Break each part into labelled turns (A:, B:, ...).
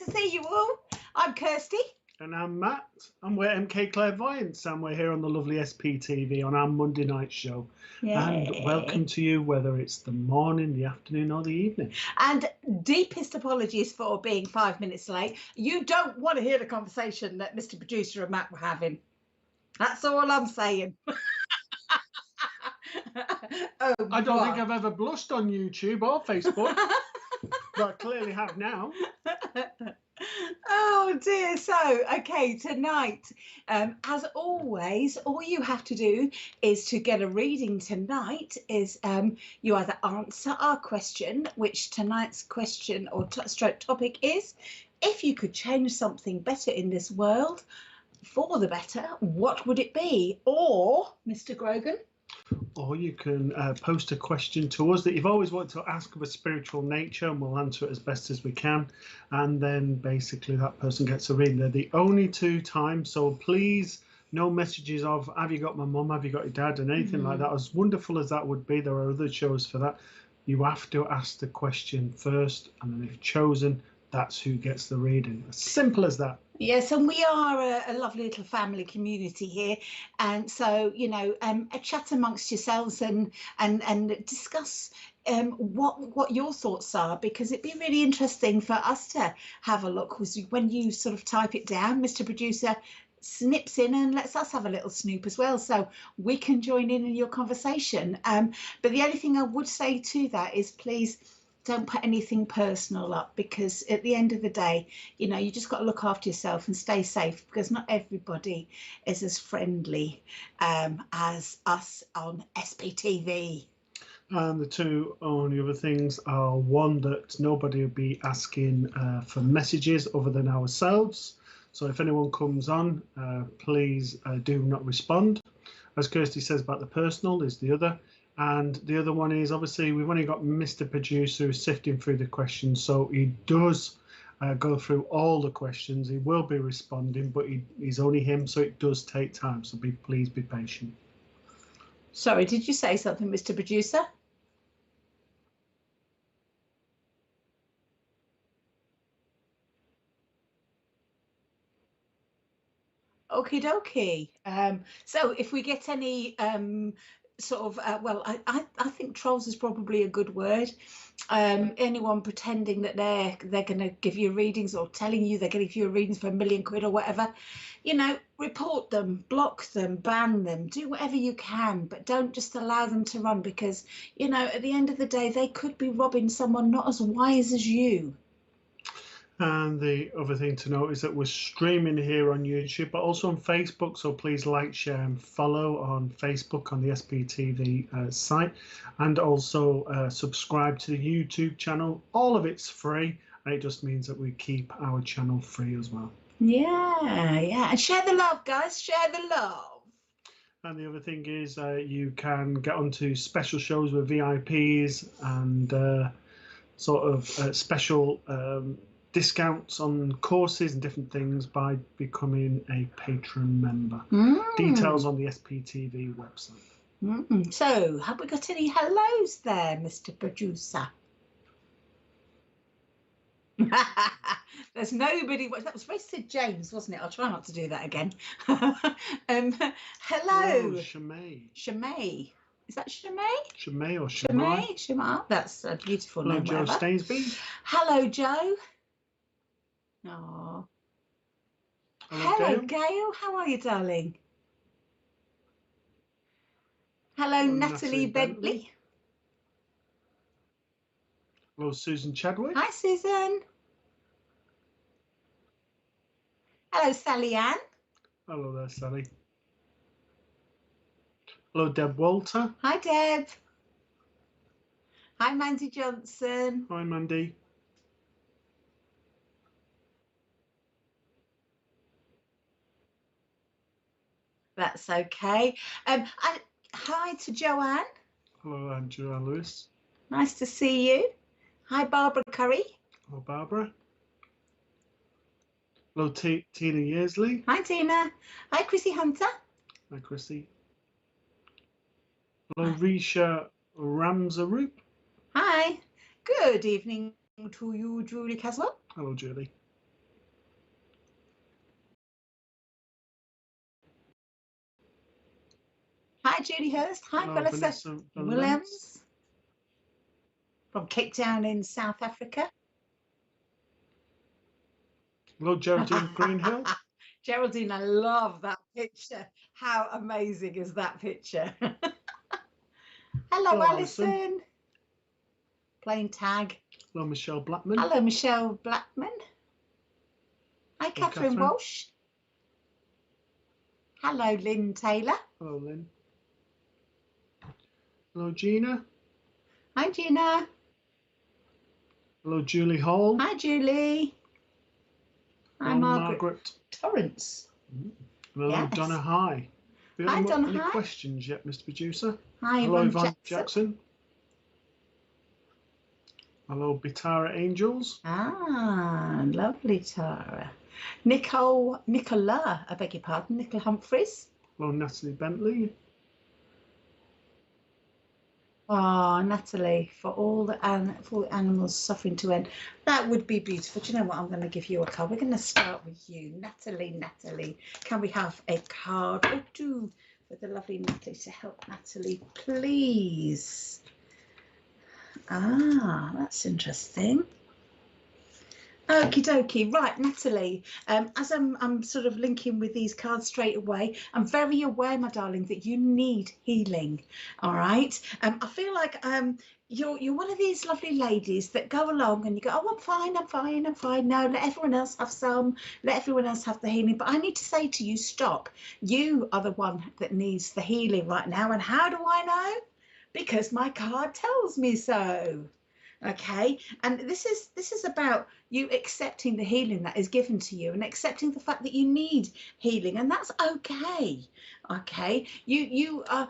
A: to see you all. I'm Kirsty.
B: And I'm Matt, and we're MK Clairvoyance, and we're here on the lovely SPTV on our Monday night show.
A: Yay.
B: And welcome to you, whether it's the morning, the afternoon, or the evening.
A: And deepest apologies for being 5 minutes late. You don't want to hear the conversation that Mr. Producer and Matt were having. That's all I'm saying.
B: I don't think I've ever blushed on YouTube or Facebook, but I clearly have now.
A: Oh dear. So okay, tonight, as always, all you have to do is to get a reading tonight is you either answer our question, which tonight's question or stroke topic is, if you could change something better in this world for the better, what would it be? Or Mr. Grogan,
B: or you can post a question to us that you've always wanted to ask of a spiritual nature, and we'll answer it as best as we can. And then basically that person gets a reading. They're the only two times, so please, no messages of, have you got my mum, have you got your dad, and anything like that. As wonderful as that would be, there are other shows for that. You have to ask the question first, and then if chosen, that's who gets the reading. As simple as that.
A: Yes, and we are a lovely little family community here, and so you know, a chat amongst yourselves and discuss what your thoughts are, because it'd be really interesting for us to have a look. When you sort of type it down, Mr. Producer snips in and lets us have a little snoop as well, so we can join in your conversation. But the only thing I would say to that is, please don't put anything personal up, because at the end of the day, you know, you just got to look after yourself and stay safe, because not everybody is as friendly as us on SPTV.
B: And the two only other things are, one, that nobody will be asking for messages other than ourselves. So if anyone comes on, please do not respond. As Kirsty says about the personal is the other. And the other one is, obviously, we've only got Mr. Producer who's sifting through the questions. So he does go through all the questions. He will be responding, but he's only him, so it does take time. So please be patient.
A: Sorry, did you say something, Mr. Producer? Okie dokie. So if we get any sort of, well, I think trolls is probably a good word. Anyone pretending that they're going to give you readings, or telling you they're going to give you readings for £1 million or whatever, you know, report them, block them, ban them, do whatever you can, but don't just allow them to run, because, you know, at the end of the day, they could be robbing someone not as wise as you.
B: And the other thing to note is that we're streaming here on YouTube, but also on Facebook. So please like, share, and follow on Facebook on the SPTV site, and also subscribe to the YouTube channel. All of it's free, and it just means that we keep our channel free as well.
A: Yeah, and share the love, guys. Share the love.
B: And the other thing is, you can get onto special shows with VIPs and sort of special discounts on courses and different things by becoming a patron member. Details on the SPTV website.
A: So, have we got any hellos there, Mr. Producer? There's nobody. That was supposed to say James, wasn't it? I'll try not to do that again. Hello. Shamay. Is that Shamay?
B: Shamay or Shamay?
A: Shamay. That's a beautiful name.
B: Hello, Joe Stainsby.
A: Hello, Joe. Oh. Hello, Gail. How are you, darling? Hello, Natalie Bentley.
B: Hello, Susan Chadwick.
A: Hi, Susan. Hello, Sally Ann.
B: Hello there, Sally. Hello, Deb Walter.
A: Hi, Deb. Hi, Mandy Johnson.
B: Hi, Mandy.
A: That's okay. Hi to Joanne.
B: Hello, I'm Joanne Lewis.
A: Nice to see you. Hi, Barbara Curry.
B: Hello, Barbara. Hello, Tina Yearsley.
A: Hi, Tina. Hi, Chrissy Hunter.
B: Hi, Chrissy. Hello, Risha Ramzaroop.
A: Hi. Good evening to you, Julie Caswell.
B: Hello, Julie.
A: Hi, Julie Hurst. Hi,
B: Hello,
A: Vanessa Williams from Cape Town in South Africa.
B: Hello, Geraldine Greenhill.
A: Geraldine, I love that picture. How amazing is that picture? Hello, Alison. Playing tag.
B: Hello, Michelle Blackman.
A: Hello, Michelle Blackman. Hi, Catherine Walsh. Hello, Lynn Taylor.
B: Hello, Lynn. Hello, Gina.
A: Hi, Gina.
B: Hello, Julie Hall.
A: Hi, Julie. Hi, Margaret Torrance.
B: Hello, yes. Donna Hi.
A: Hi, Donna
B: Any
A: Hi.
B: questions yet, Mr. Producer?
A: Hi,
B: hello,
A: Yvonne
B: Jackson. Hello, Bitara Angels.
A: Ah, lovely, Tara. Nicola, I beg your pardon, Nicola Humphreys.
B: Hello, Natalie Bentley.
A: Oh, Natalie, for all the animals suffering to end. That would be beautiful. Do you know what? I'm going to give you a card. We're going to start with you, Natalie. Natalie, can we have a card or two for the lovely Natalie to help Natalie, please? Ah, that's interesting. Okie dokie. Right, Natalie, as I'm sort of linking with these cards straight away, I'm very aware, my darling, that you need healing. All right. I feel like you're one of these lovely ladies that go along and you go, oh, I'm fine, I'm fine, I'm fine. No, let everyone else have some, let everyone else have the healing. But I need to say to you, stop. You are the one that needs the healing right now. And how do I know? Because my card tells me so. Okay, and this is about you accepting the healing that is given to you and accepting the fact that you need healing, and that's okay. Okay, you are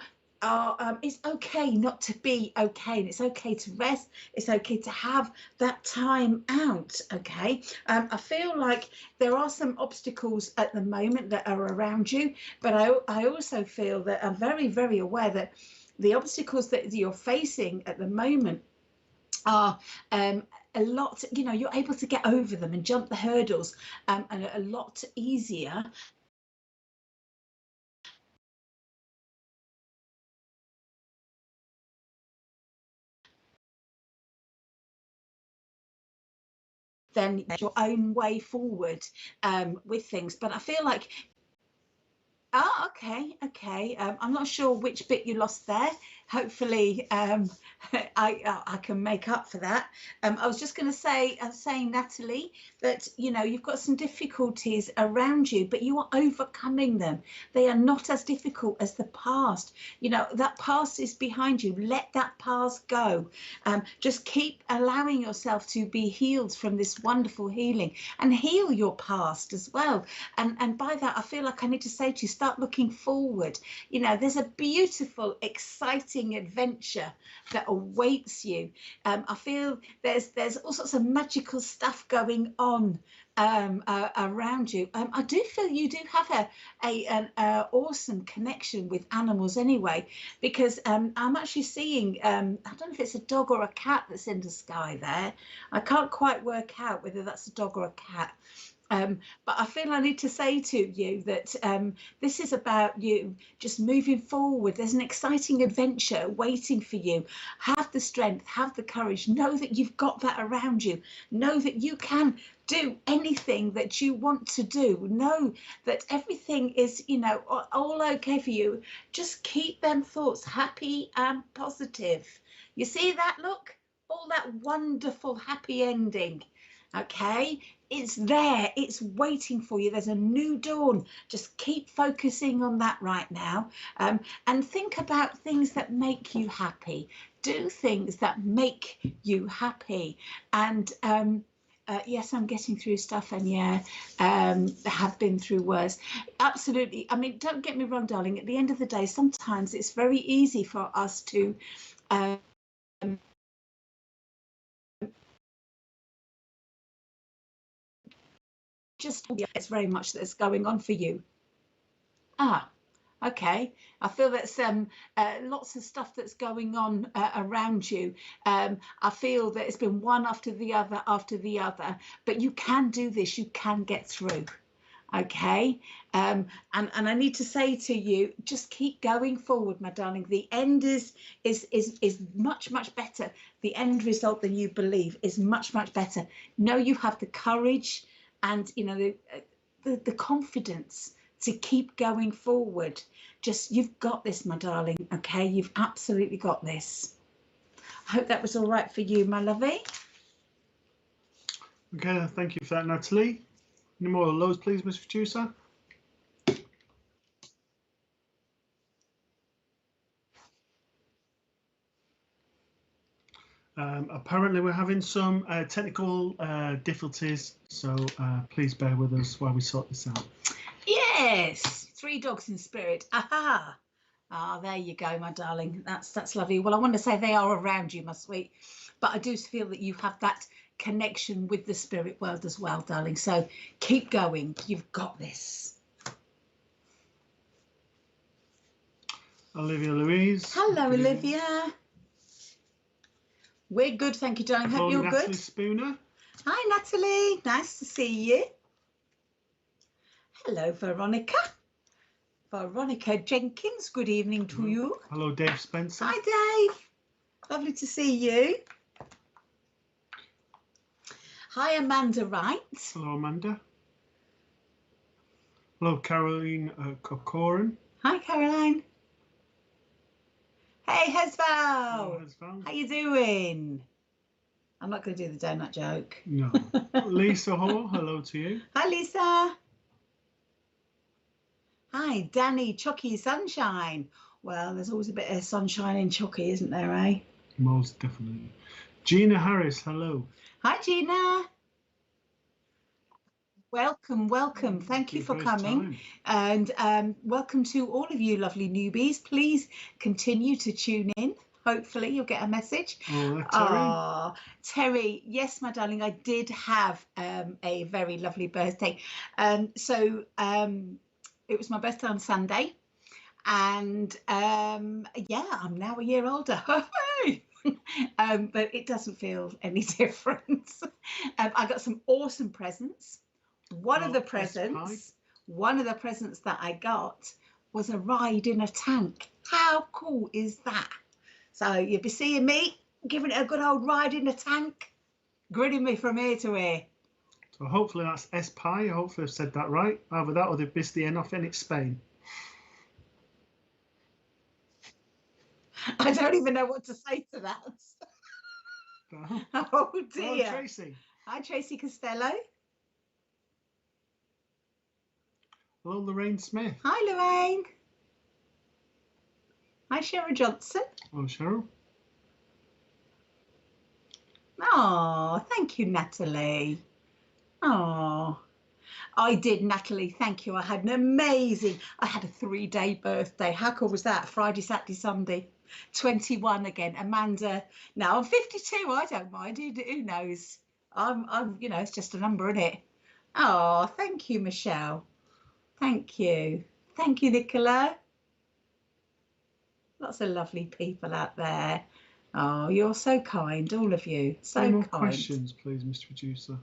A: it's okay not to be okay, and it's okay to rest. It's okay to have that time out. Okay, I feel like there are some obstacles at the moment that are around you, but I also feel that I'm very, very aware that the obstacles that you're facing at the moment are a lot, you know, you're able to get over them and jump the hurdles and a lot easier than your own way forward with things. But I feel like, oh, okay. I'm not sure which bit you lost there. Hopefully I can make up for that. I was just going to say, saying, Natalie, that, you know, you've got some difficulties around you, but you are overcoming them. They are not as difficult as the past. You know, that past is behind you. Let that past go. Just keep allowing yourself to be healed from this wonderful healing and heal your past as well. And by that, I feel like I need to say to you, start looking forward. You know, there's a beautiful, exciting adventure that awaits you. I feel there's all sorts of magical stuff going on around you. I do feel you do have an awesome connection with animals anyway, because I'm actually seeing, I don't know if it's a dog or a cat that's in the sky there. I can't quite work out whether that's a dog or a cat. But I feel I need to say to you that this is about you just moving forward. There's an exciting adventure waiting for you. Have the strength, have the courage. Know that you've got that around you. Know that you can do anything that you want to do. Know that everything is, you know, all okay for you. Just keep them thoughts happy and positive. You see that? Look, all that wonderful happy ending. Okay, it's there, it's waiting for you. There's a new dawn. Just keep focusing on that right now, and think about things that make you happy. Do things that make you happy. And yes, I'm getting through stuff, and yeah, have been through worse. Absolutely. I mean, don't get me wrong, darling, at the end of the day, sometimes it's very easy for us to just, it's very much that's going on for you. Okay, I feel that's lots of stuff that's going on around you. I feel that it's been one after the other, but you can do this. You can get through. Okay, and I need to say to you, just keep going forward, my darling. The end is much better. The end result than you believe is much better. Know you have the courage and the confidence to keep going forward. Just, you've got this, my darling. Okay, you've absolutely got this. I hope that was all right for you, my lovey.
B: Okay, thank you for that, Natalie. Any more lows, please, Mr. Producer? Apparently, we're having some technical difficulties, so please bear with us while we sort this out.
A: Yes, 3 dogs in spirit. Aha. Ah, there you go, my darling. That's lovely. Well, I want to say they are around you, my sweet, but I do feel that you have that connection with the spirit world as well, darling. So keep going. You've got this.
B: Olivia Louise.
A: Hello, Olivia. We're good, thank you, darling. Hope you're
B: Natalie
A: good.
B: Spooner.
A: Hi, Natalie. Nice to see you. Hello, Veronica. Veronica Jenkins, good evening to you.
B: Hello, Dave Spencer.
A: Hi, Dave. Lovely to see you. Hi, Amanda Wright.
B: Hello, Amanda. Hello, Caroline Corcoran.
A: Hi, Caroline. Hey, Hesval.
B: Hello, Hesval.
A: How you doing? I'm not going to do the donut joke.
B: No. Lisa Hall, hello to you.
A: Hi, Lisa. Hi, Danny Chucky Sunshine. Well, there's always a bit of sunshine in Chucky, isn't there, eh?
B: Most definitely. Gina Harris, hello.
A: Hi, Gina. Welcome, welcome. Thank you for coming. And welcome to all of you lovely newbies. Please continue to tune in. Hopefully you'll get a message.
B: Oh,
A: Terry. Terry, yes, my darling, I did have a very lovely birthday. So it was my birthday on Sunday. And yeah, I'm now a year older. But it doesn't feel any different. I got some awesome presents. One of the presents that I got was a ride in a tank. How cool is that? So you'll be seeing me giving it a good old ride in a tank, grinning me from ear to ear.
B: So hopefully that's Espai. Hopefully I've said that right. Either that or they've missed the N off and it's Spain.
A: I don't even know what to say to that. Oh dear.
B: Hello, Tracy.
A: Hi, Tracy Costello.
B: Hello, Lorraine Smith.
A: Hi, Lorraine. Hi, Cheryl Johnson.
B: Hello, Cheryl.
A: Oh, thank you, Natalie. Oh, I did, Natalie. Thank you. I had a 3-day birthday. How cool was that? Friday, Saturday, Sunday. 21 again. Amanda. Now I'm 52. I don't mind. Who knows? I'm. It's just a number, isn't it? Oh, thank you, Michelle. Thank you. Thank you, Nicola. Lots of lovely people out there. Oh, you're so kind, all of you. So
B: Any more
A: kind.
B: questions, please, Mr. Producer?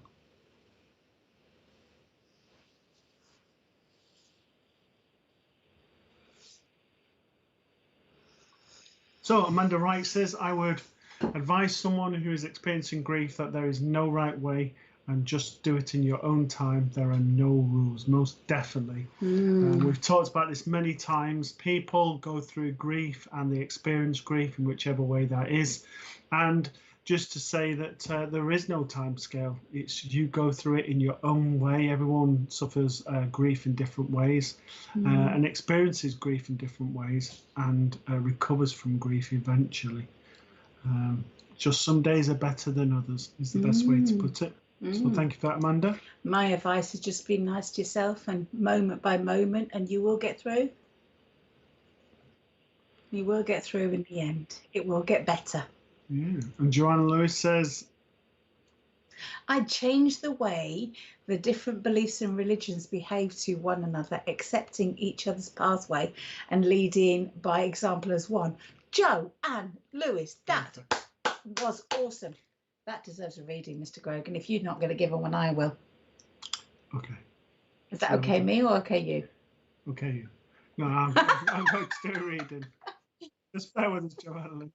B: So Amanda Wright says, I would advise someone who is experiencing grief that there is no right way and just do it in your own time. There are no rules, most definitely. We've talked about this many times. People go through grief and they experience grief in whichever way that is. And just to say that there is no time scale. It's you go through it in your own way. Everyone suffers grief in different ways and experiences grief in different ways and recovers from grief eventually. Just some days are better than others is the best way to put it. So thank you for that, Amanda. My
A: advice is just be nice to yourself and moment by moment, and you will get through. You will get through in the end. It will get better.
B: Yeah. And Joanna Lewis says,
A: I'd change the way the different beliefs and religions behave to one another, accepting each other's pathway and leading by example as one. Joanne Lewis, that was awesome. That deserves a reading, Mr. Grogan. If you're not going to give her one, I will.
B: Okay.
A: Is that okay, me, or okay, you?
B: Okay, you. No, I'm going to do a reading. Just bear with us, Joanne.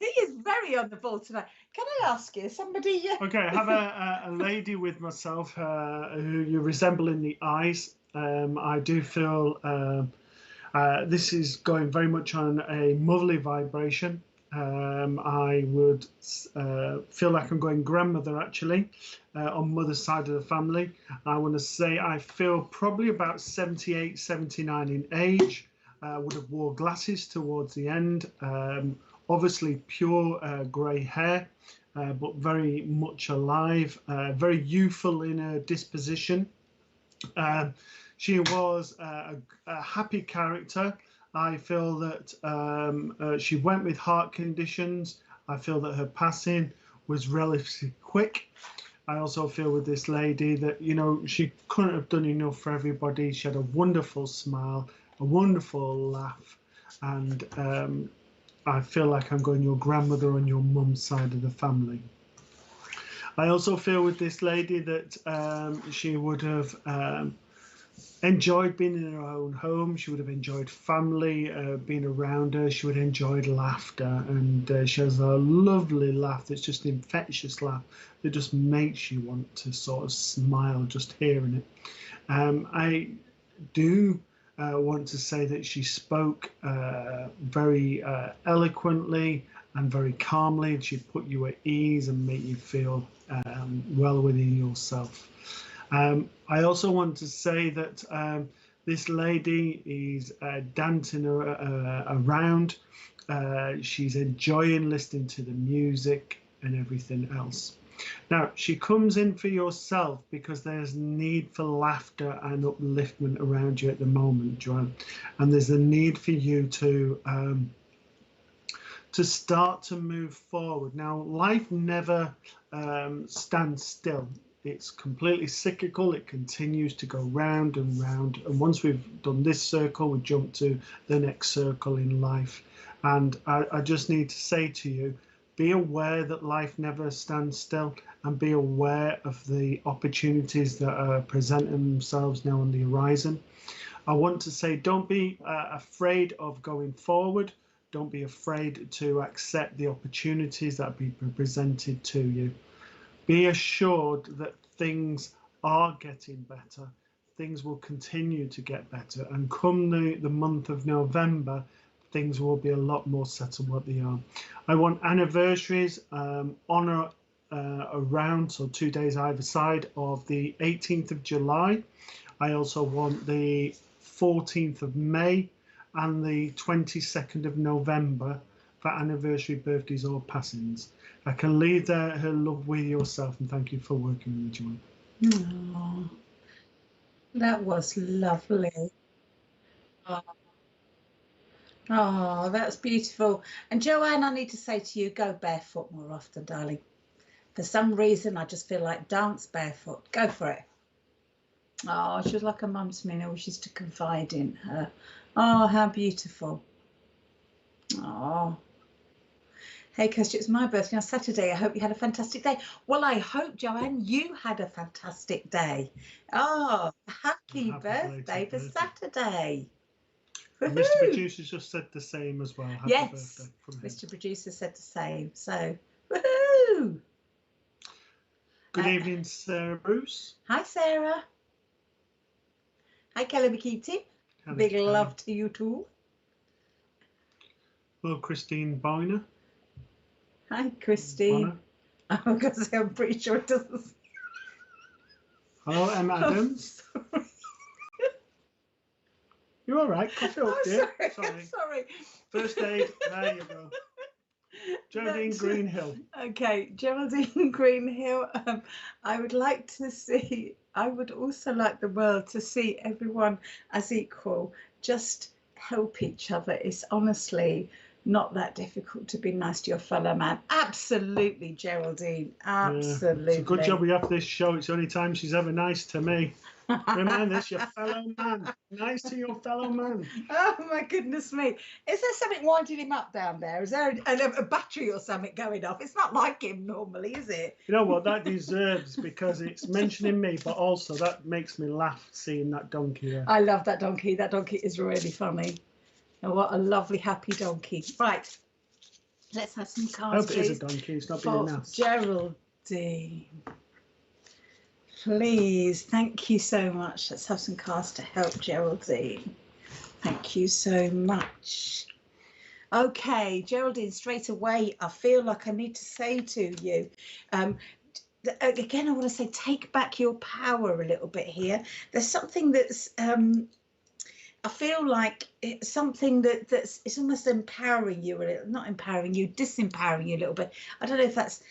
A: He is very on the ball tonight. Can I ask you, somebody?
B: Okay, I have a lady with myself who you resemble in the eyes. I do feel this is going very much on a motherly vibration. I would feel like I'm going grandmother actually on mother's side of the family. I want to say I feel probably about 78, 79 in age. Would have wore glasses towards the end. Obviously pure grey hair, but very much alive, very youthful in her disposition. She was a happy character. I feel that she went with heart conditions. I feel that her passing was relatively quick. I also feel with this lady that, you know, she couldn't have done enough for everybody. She had a wonderful smile, a wonderful laugh, and I feel like I'm going your grandmother on your mum's side of the family. I also feel with this lady that she would have enjoyed being in her own home. She would have enjoyed family being around her. She would have enjoyed laughter, and she has a lovely laugh that's just an infectious laugh that just makes you want to sort of smile just hearing it. I do want to say that she spoke very eloquently and very calmly, and she'd put you at ease and make you feel well within yourself. I also want to say that this lady is dancing around. She's enjoying listening to the music and everything else. Now, she comes in for yourself because there's need for laughter and upliftment around you at the moment, Joanne. And there's a need for you to start to move forward. Now, life never stands still. It's completely cyclical. It continues to go round and round. And once we've done this circle, we jump to the next circle in life. And I just need to say to you, be aware that life never stands still, and be aware of the opportunities that are presenting themselves now on the horizon. I want to say, don't be afraid of going forward. Don't be afraid to accept the opportunities that be presented to you. Be assured that things are getting better. Things will continue to get better. And come the month of November, things will be a lot more settled what they are. I want anniversaries on around, so 2 days either side of the 18th of July. I also want the 14th of May and the 22nd of November for anniversary, birthdays or passings. I can leave her love with yourself, and thank you for working with me, Joanne.
A: Oh, that was lovely. Oh, that's beautiful. And Joanne, I need to say to you, go barefoot more often, darling. For some reason, I just feel like dance barefoot. Go for it. Oh, she was like a mum to me, and I wish to confide in her. Oh, how beautiful. Oh. Hey, Kirsty, it's my birthday on Saturday. I hope you had a fantastic day. Well, I hope, Joanne, you had a fantastic day. Oh, happy birthday for Saturday.
B: And Mr. Producer just said the same as well. Happy birthday from him.
A: Mr. Producer said the same. So, woohoo!
B: Good evening, Sarah Bruce.
A: Hi, Sarah. Hi, Kelly McKeaty. Big love to you too.
B: Hello, Christine Boyner.
A: Hi, Christy. I'm going to say, I'm pretty sure it doesn't.
B: Hello, Emma Adams. You're all right. Cough it up, dear.
A: Sorry.
B: First aid. There you go. Geraldine Greenhill.
A: Okay, Geraldine Greenhill. I would like to see, I would also like the world to see everyone as equal. Just help each other. It's honestly Not that difficult to be nice to your fellow man. Absolutely, Geraldine. Absolutely.
B: It's a good job we have this show. It's the only time she's ever nice to me. Remember this, your fellow man. Nice to your fellow man.
A: Oh my goodness me. Is there something winding him up down there? Is there a battery or something going off? It's not like him normally, is it?
B: You know what? That deserves, because it's mentioning me, but also that makes me laugh seeing that donkey there.
A: I love that donkey. That donkey is really funny. Oh, what a lovely, happy donkey. Right. Let's have some cards.
B: I hope it is a donkey. It's not being enough.
A: Geraldine. Please. Thank you so much. Let's have some cards to help Geraldine. Thank you so much. Okay, Geraldine, straight away, I feel like I need to say to you, again, I want to say, take back your power a little bit here. There's something that's, I feel like it's something that's it's almost empowering you a little, not empowering you, disempowering you a little bit. I don't know if that's,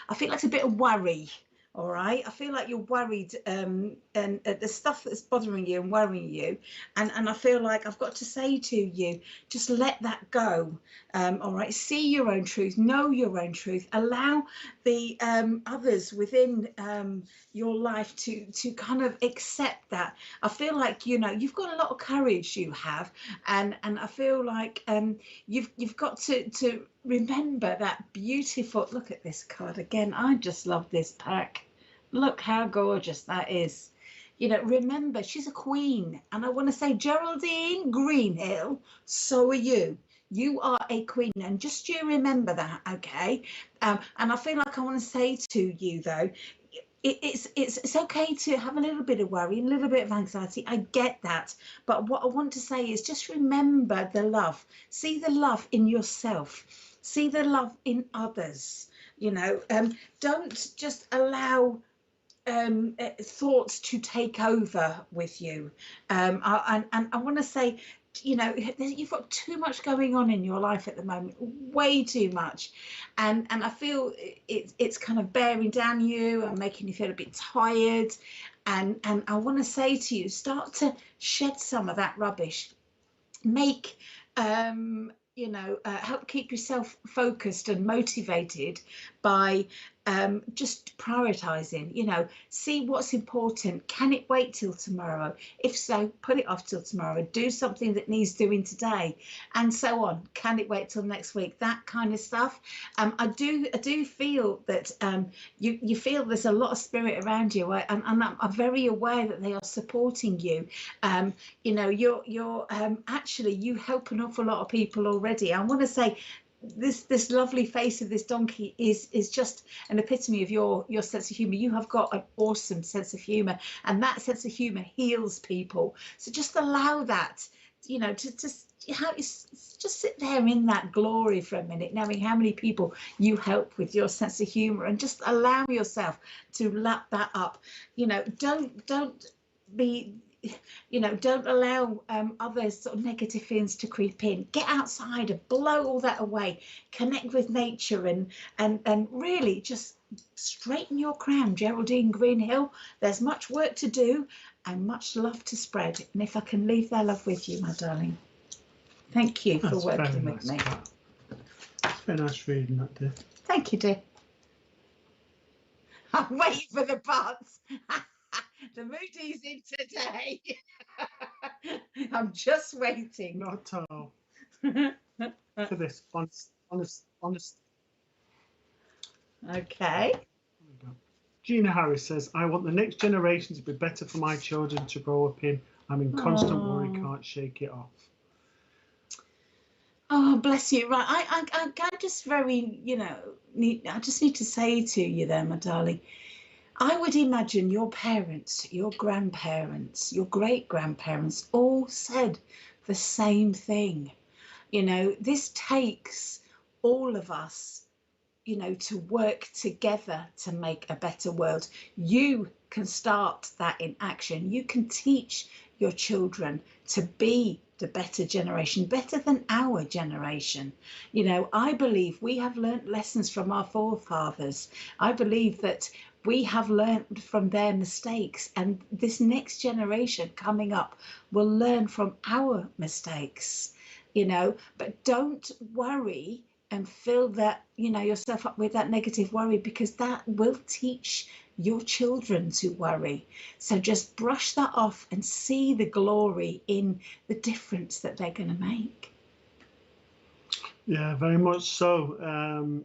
A: I feel like it's a bit of worry. All right, I feel like you're worried, and the stuff that's bothering you and worrying you, and I feel like I've got to say to you, just let that go. All right, see your own truth, know your own truth, allow the others within your life to kind of accept that. I feel like, you know, you've got a lot of courage, you have, and I feel like you've got to remember that beautiful. Look at this card again. I just love this pack. Look how gorgeous that is. You know, remember, she's a queen. And I want to say, Geraldine Greenhill, so are you. You are a queen. And just you remember that, okay? And I feel like I want to say to you, though, it's okay to have a little bit of worry, a little bit of anxiety. I get that. But what I want to say is just remember the love. See the love in yourself. See the love in others. You know, don't just allow thoughts to take over with you. And I want to say, you know, you've got too much going on in your life at the moment, way too much, and I feel it's kind of bearing down you and making you feel a bit tired. And I want to say to you, start to shed some of that rubbish. Make you know, help keep yourself focused and motivated by just prioritizing, you know, see what's important. Can it wait till tomorrow? If so, put it off till tomorrow. Do something that needs doing today, and so on. Can it wait till next week? That kind of stuff. I do feel that you feel there's a lot of spirit around you, and I'm very aware that they are supporting you. You know, you're actually, you help an awful lot of people already. I want to say, this lovely face of this donkey is just an epitome of your sense of humor. You have got an awesome sense of humor, and that sense of humor heals people. So just allow that, you know, to just sit there in that glory for a minute, knowing how many people you help with your sense of humor, and just allow yourself to lap that up. You know, don't be, you know, don't allow other sort of negative feelings to creep in. Get outside and blow all that away. Connect with nature and really just straighten your crown, Geraldine Greenhill. There's much work to do and much love to spread. And if I can leave their love with you, my darling, thank you for working with me.
B: It's been nice reading that, dear.
A: Thank you, dear. I'm waiting for the parts. The Moody's in today. I'm just waiting.
B: Not at all. For this, honest.
A: Okay.
B: Gina Harris says, I want the next generation to be better for my children to grow up in. I'm in constant worry, can't shake it off.
A: Oh, bless you. Right. I just very, you know, I just need to say to you there, my darling, I would imagine your parents, your grandparents, your great-grandparents all said the same thing. You know, this takes all of us, you know, to work together to make a better world. You can start that in action. You can teach your children to be the better generation, better than our generation. You know, I believe we have learnt lessons from our forefathers. I believe that we have learned from their mistakes, and this next generation coming up will learn from our mistakes. you know, but don't worry and fill that, you know, yourself up with that negative worry, because that will teach your children to worry. So just brush that off and see the glory in the difference that they're going to make.
B: Yeah, very much so.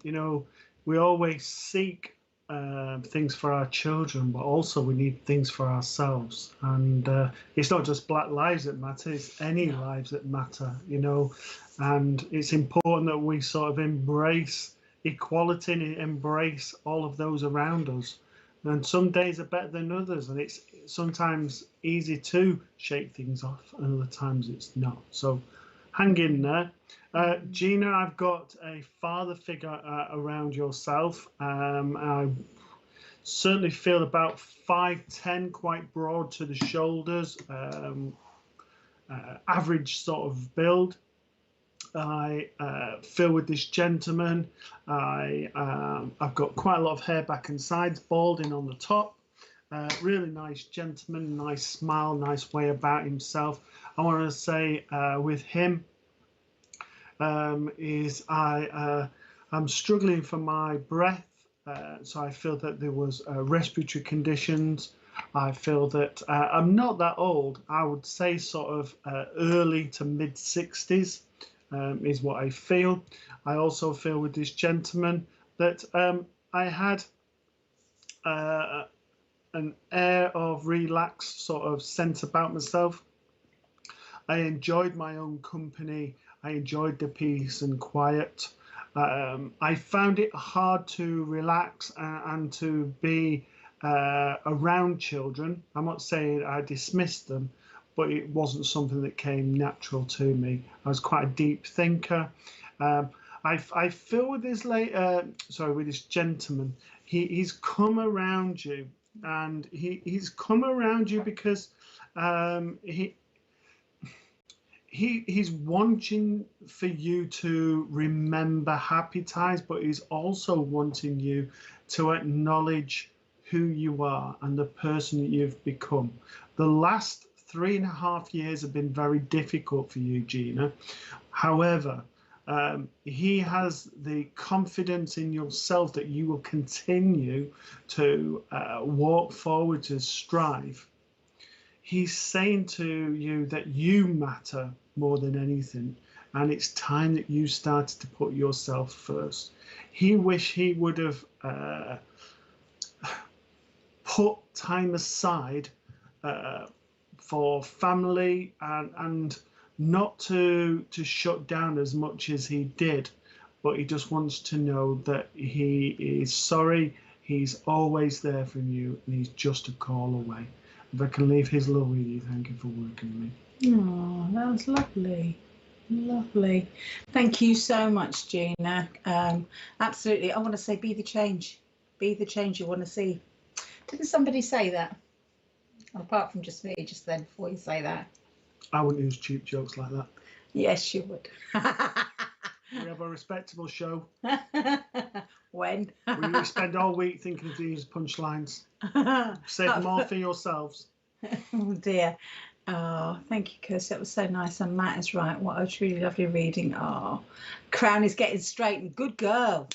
B: You know, we always seek things for our children, but also we need things for ourselves. And it's not just Black lives that matter, it's any lives that matter, you know. And it's important that we sort of embrace equality and embrace all of those around us. And some days are better than others, and it's sometimes easy to shake things off, and other times it's not. So hang in there. Gina, I've got a father figure around yourself. I certainly feel about 5'10", quite broad to the shoulders, average sort of build. I feel with this gentleman, I've got quite a lot of hair back and sides, balding on the top. Really nice gentleman, nice smile, nice way about himself. I want to say with him I'm struggling for my breath, so I feel that there was respiratory conditions. I feel that I'm not that old. I would say sort of early to mid 60s. Is what I feel. I also feel with this gentleman that I had an air of relaxed sort of sense about myself. I enjoyed my own company. I enjoyed the peace and quiet. I found it hard to relax and to be around children. I'm not saying I dismissed them, but it wasn't something that came natural to me. I was quite a deep thinker. I feel with this with this gentleman, he's come around you, and he's come around you because he's wanting for you to remember happy times, but he's also wanting you to acknowledge who you are and the person that you've become. The last 3.5 years have been very difficult for you, Gina. However, he has the confidence in yourself that you will continue to walk forward, to strive. He's saying to you that you matter more than anything, and it's time that you started to put yourself first. He wish he would have put time aside for family and not to shut down as much as he did, but he just wants to know that he is sorry, he's always there for you, and he's just a call away. If I can leave his love with you, thank you for working with me.
A: Oh, that was lovely. Lovely. Thank you so much, Gina. Absolutely. I want to say be the change. Be the change you want to see. Didn't somebody say that? Apart from just me, just then, before you say that.
B: I wouldn't use cheap jokes like that.
A: Yes, you would.
B: We have a respectable show.
A: When?
B: We spend all week thinking of these punchlines. Save them all for yourselves.
A: Oh, dear. Oh, thank you, Kirsty. That was so nice. And Matt is right. What a truly lovely reading. Oh, crown is getting straightened. Good girl.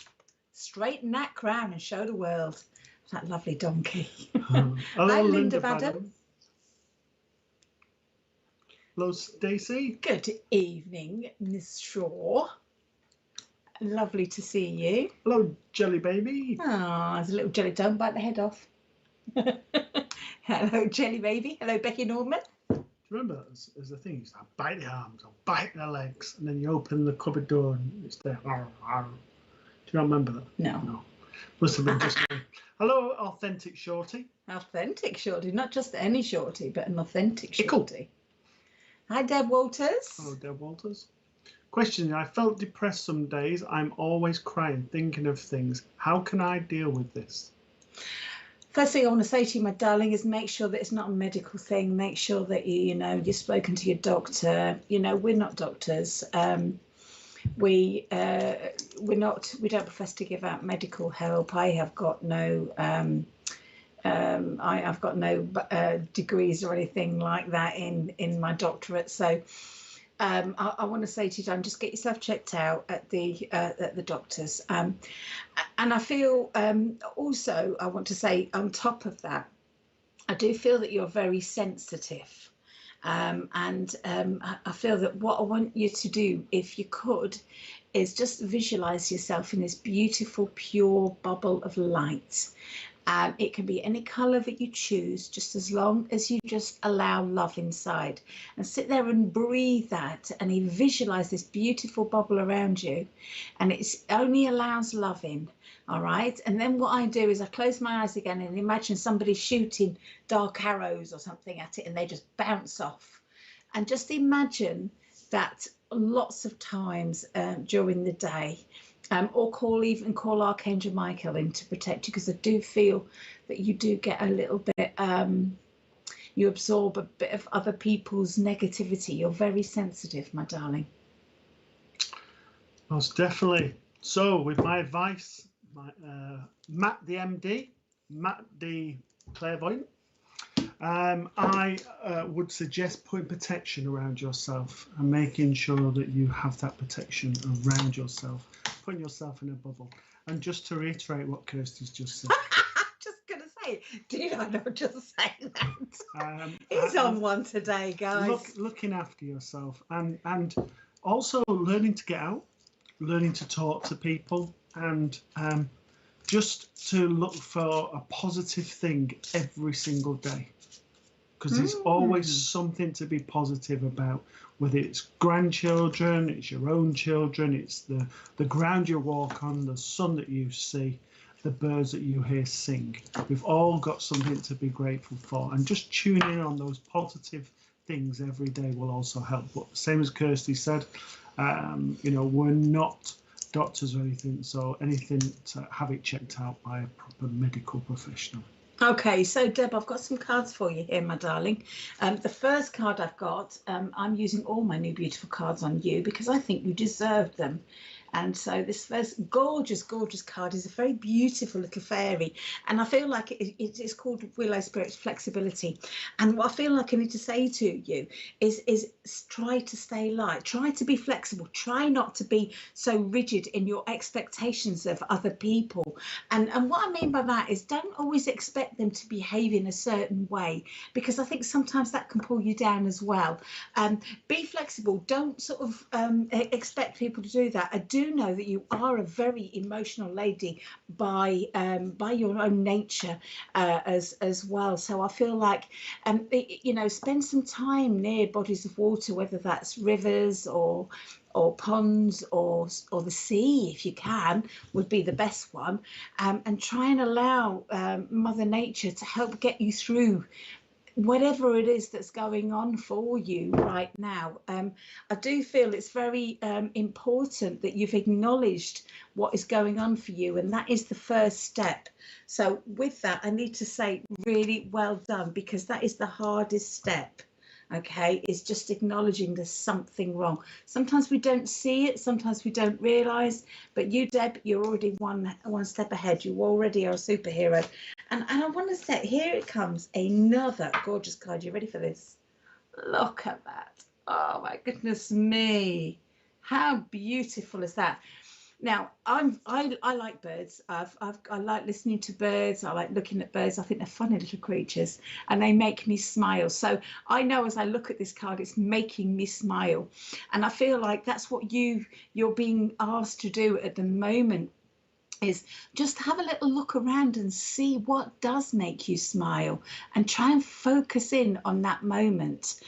A: Straighten that crown and show the world. That lovely donkey.
B: Hello,
A: Hi,
B: Linda
A: Badham.
B: Hello, Stacey.
A: Good evening, Miss Shaw. Lovely to see you.
B: Hello, Jelly Baby.
A: Oh, there's a little jelly. Don't bite the head off. Hello, Jelly Baby. Hello, Becky Norman.
B: Do you remember there's a thing? You start bite the arms or bite the legs, and then you open the cupboard door and it's there. Do you remember that?
A: No.
B: Must have been just me. Hello, Authentic Shorty.
A: Authentic Shorty. Not just any Shorty, but an authentic Shorty. Hi, Deb Walters.
B: Hello, Deb Walters. Question, I felt depressed some days. I'm always crying, thinking of things. How can I deal with this?
A: First thing I want to say to you, my darling, is make sure that it's not a medical thing. Make sure that you've spoken to your doctor. You know, we're not doctors. We don't profess to give out medical help. I have got no degrees or anything like that in my doctorate. So I want to say to you, Dan, just get yourself checked out at the doctors. And I feel also, I want to say on top of that, I do feel that you're very sensitive. I feel that what I want you to do, if you could, is just visualize yourself in this beautiful, pure bubble of light. It can be any color that you choose, just as long as you just allow love inside, and sit there and breathe that, and you visualize this beautiful bubble around you, and it only allows love in. All right. And then what I do is I close my eyes again and imagine somebody shooting dark arrows or something at it, and they just bounce off. And just imagine that lots of times during the day. Or even call Archangel Michael in to protect you, because I do feel that you do get a little bit, you absorb a bit of other people's negativity. You're very sensitive, my darling.
B: Most definitely. So with my advice, Matt the MD, Matt the clairvoyant, I would suggest putting protection around yourself and making sure that you have that protection around yourself, putting yourself in a bubble. And just to reiterate what Kirsty's just said.
A: Just going to say, did I not just say that? He's on one today, guys.
B: Looking after yourself, and also learning to get out, learning to talk to people, and just to look for a positive thing every single day. Because there's always something to be positive about, whether it's grandchildren, it's your own children, it's the ground you walk on, the sun that you see, the birds that you hear sing. We've all got something to be grateful for, and just tuning in on those positive things every day will also help. But same as Kirsty said, we're not doctors or anything, so anything to have it checked out by a proper medical professional.
A: Okay, so Deb, I've got some cards for you here, my darling. The first card I've got, I'm using all my new beautiful cards on you because I think you deserve them. And so this first gorgeous, gorgeous card is a very beautiful little fairy. And I feel like it's called Willow Spirit's Flexibility. And what I feel like I need to say to you is try to stay light, try to be flexible, try not to be so rigid in your expectations of other people. And what I mean by that is don't always expect them to behave in a certain way, because I think sometimes that can pull you down as well. Be flexible. Don't sort of expect people to do that. I do know that you are a very emotional lady by your own nature as well. So I feel like spend some time near bodies of water, whether that's rivers or ponds or the sea, if you can, would be the best one, and try and allow Mother Nature to help get you through whatever it is that's going on for you right now. I do feel it's very important that you've acknowledged what is going on for you, and that is the first step. So with that, I need to say really well done, because that is the hardest step. Okay, is just acknowledging there's something wrong. Sometimes we don't see it, sometimes we don't realize, but you, Deb, you're already one step ahead. You already are a superhero. And I want to say, here it comes, another gorgeous card. You ready for this? Look at that. Oh my goodness me. How beautiful is that? Now, I like birds. I like listening to birds. I like looking at birds. I think they're funny little creatures, and they make me smile. So I know as I look at this card, it's making me smile, and I feel like that's what you're being asked to do at the moment, is just have a little look around and see what does make you smile, and try and focus in on that moment.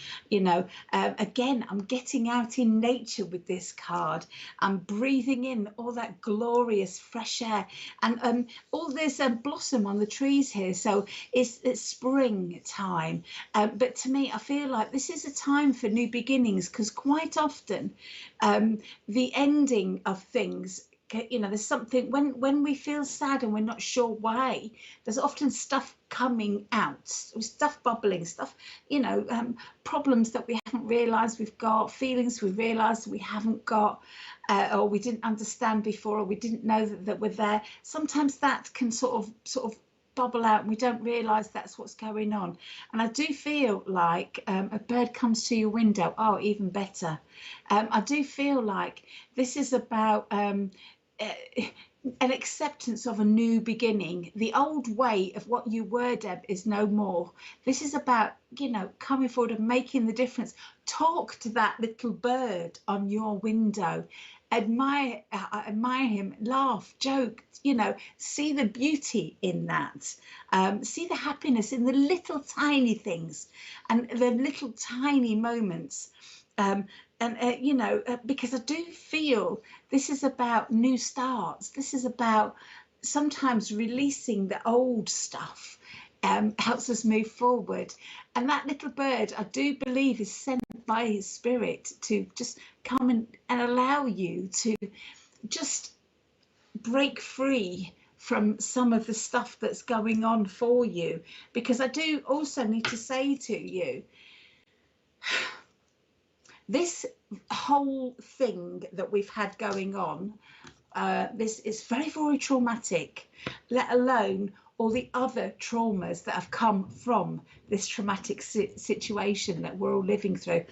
A: Again, I'm getting out in nature with this card. I'm breathing in all that glorious fresh air, and all this blossom on the trees here. So it's spring time, but to me, I feel like this is a time for new beginnings, because quite often the ending of things, there's something when we feel sad and we're not sure why, there's often stuff coming out, stuff bubbling, stuff, problems that we haven't realized we've got, feelings we realized we haven't got, or we didn't understand before, or we didn't know that we're there. Sometimes that can sort of bubble out and we don't realize that's what's going on. And I do feel like a bird comes to your window. Oh, even better. I do feel like this is about an acceptance of a new beginning. The old way of what you were, Deb, is no more. This is about, you know, coming forward and making the difference. Talk to that little bird on your window. Admire him, laugh, joke, you know, see the beauty in that, see the happiness in the little tiny things and the little tiny moments. You know, because I do feel this is about new starts. This is about sometimes releasing the old stuff. Helps us move forward. And that little bird, I do believe, is sent by his spirit to just come and allow you to just break free from some of the stuff that's going on for you. Because I do also need to say to you, this whole thing that we've had going on, this is very, very traumatic, let alone all the other traumas that have come from this traumatic situation that we're all living through.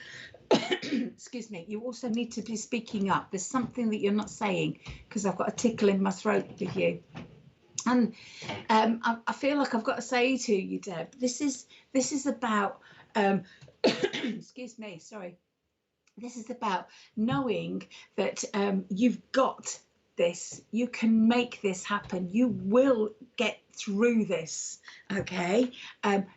A: Excuse me. You also need to be speaking up. There's something that you're not saying, because I've got a tickle in my throat with you. And I feel like I've got to say to you, Deb, this is about, excuse me, sorry. This is about knowing that you've got this. You can make this happen. You will get through this, okay?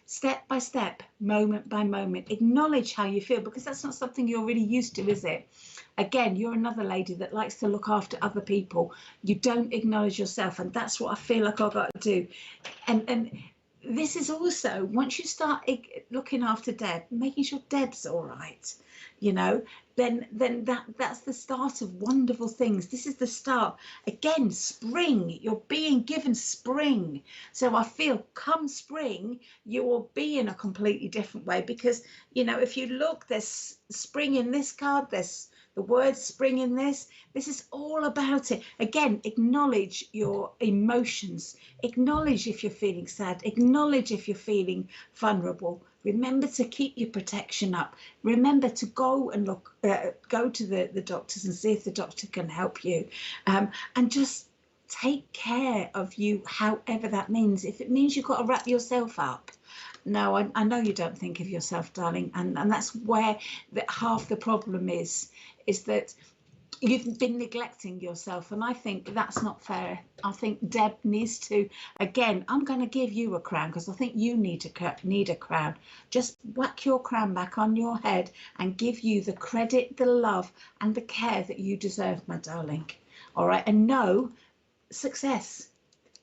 A: Step by step, moment by moment. Acknowledge how you feel, because that's not something you're really used to, is it? Again, you're another lady that likes to look after other people. You don't acknowledge yourself, and that's what I feel like I've got to do. And this is also, once you start looking after Deb, making sure Deb's all right, you know, then that's the start of wonderful things. This is the start. Again, spring, you're being given spring. So I feel come spring, you will be in a completely different way, because, you know, if you look, there's spring in this card, there's the word spring in this. This is all about it. Again, acknowledge your emotions. Acknowledge if you're feeling sad. Acknowledge if you're feeling vulnerable. Remember to keep your protection up. Remember to go and go to the doctors and see if the doctor can help you. And just take care of you, however that means. If it means you've got to wrap yourself up, no, I know you don't think of yourself, darling, and that's where half the problem is that you've been neglecting yourself, and I think that's not fair. I think Deb needs to, again, I'm going to give you a crown, because I think you need a crown. Just whack your crown back on your head and give you the credit, the love, and the care that you deserve, my darling. All right, and know success.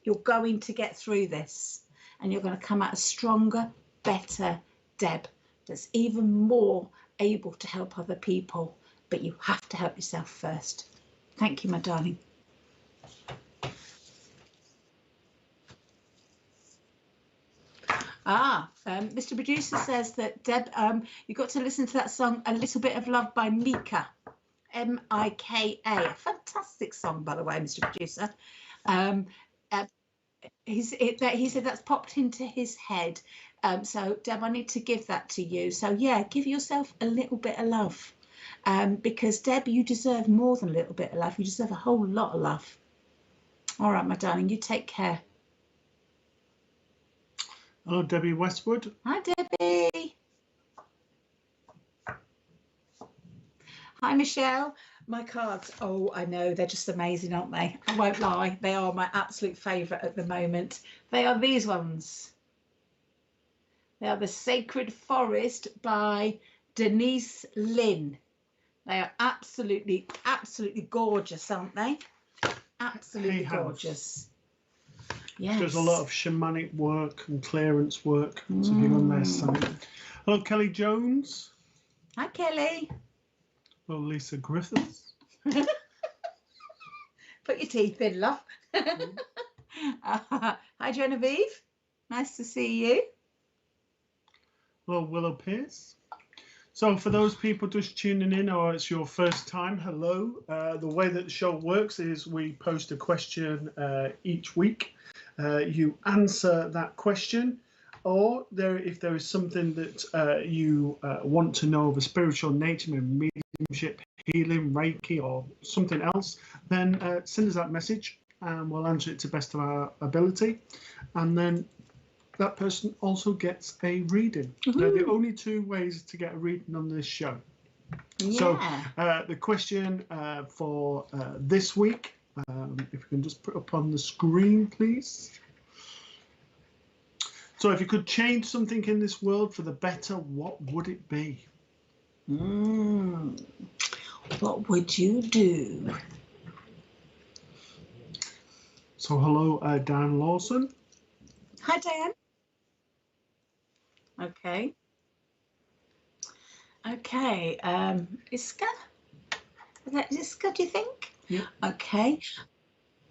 A: You're going to get through this. And you're going to come out a stronger, better Deb that's even more able to help other people. But you have to help yourself first. Thank you, my darling. Mr. Producer says that, Deb, you got to listen to that song, A Little Bit of Love by Mika. M-I-K-A. A fantastic song, by the way, Mr. Producer. He said that's popped into his head. So, Deb, I need to give that to you. So, yeah, give yourself a little bit of love. Because, Deb, you deserve more than a little bit of love. You deserve a whole lot of love. All right, my darling, you take care.
B: Hello, Debbie Westwood.
A: Hi, Debbie. Hi, Michelle. My cards, oh, I know, they're just amazing, aren't they? I won't lie, they are my absolute favourite at the moment. They are these ones. They are the Sacred Forest by Denise Lynn. They are absolutely, absolutely gorgeous, aren't they? Absolutely gorgeous. Yes.
B: There's a lot of shamanic work and clearance work to be on their site. Hello, Kelly Jones.
A: Hi, Kelly.
B: Hello, Lisa Griffiths.
A: Put your teeth in, love. Hi, Genevieve. Nice to see you.
B: Hello, Willow Pierce. So for those people just tuning in, or it's your first time, hello. The way that the show works is we post a question each week, you answer that question, or if there is something that you want to know of a spiritual nature, maybe mediumship, healing, Reiki, or something else, then send us that message and we'll answer it to the best of our ability. And then that person also gets a reading. They're the only two ways to get a reading on this show.
A: Yeah.
B: So the question for this week, if you can just put up on the screen, please. So if you could change something in this world for the better, what would it be?
A: What would you do?
B: So hello, Dan Lawson.
A: Hi, Dan. Okay. Okay. Iska? Is that Iska, do you think?
B: Yeah.
A: Okay.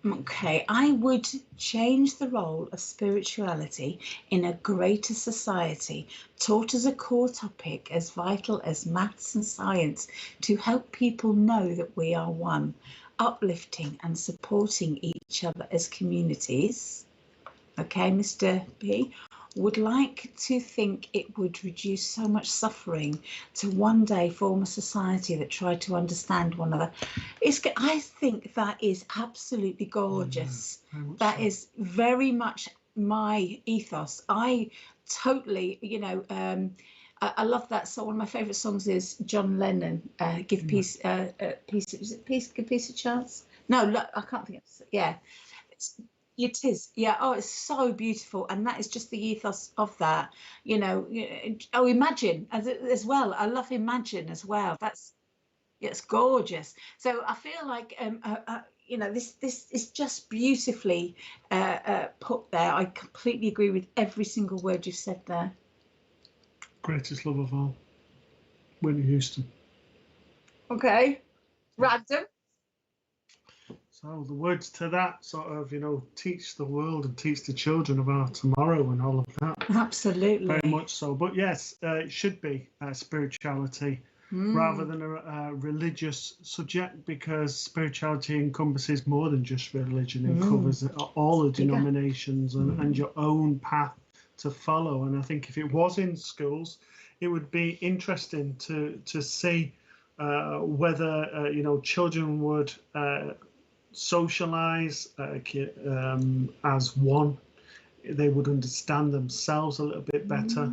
A: Okay, I would change the role of spirituality in a greater society, taught as a core topic as vital as maths and science, to help people know that we are one, uplifting and supporting each other as communities. Okay, Mr. B, would like to think it would reduce so much suffering to one day form a society that tried to understand one another. I think that is absolutely gorgeous. That is very much my ethos. I totally, I love that song. One of my favourite songs is John Lennon, Give Peace, Peace, is it Peace, Give Peace a Chance? No, look, I can't think of it. Yeah. It is, yeah. Oh, it's so beautiful, and that is just the ethos of that. Oh, Imagine as well. I love Imagine as well. It's gorgeous. So I feel like this is just beautifully put there. I completely agree with every single word you've said there.
B: Greatest love of all, Whitney Houston.
A: Okay, random.
B: So the words to that sort of, teach the world and teach the children of our tomorrow and all of that.
A: Absolutely.
B: Very much so. But yes, it should be spirituality rather than a religious subject, because spirituality encompasses more than just religion. It covers all the denominations and your own path to follow. And I think if it was in schools, it would be interesting to see whether, children would socialize as one. They would understand themselves a little bit better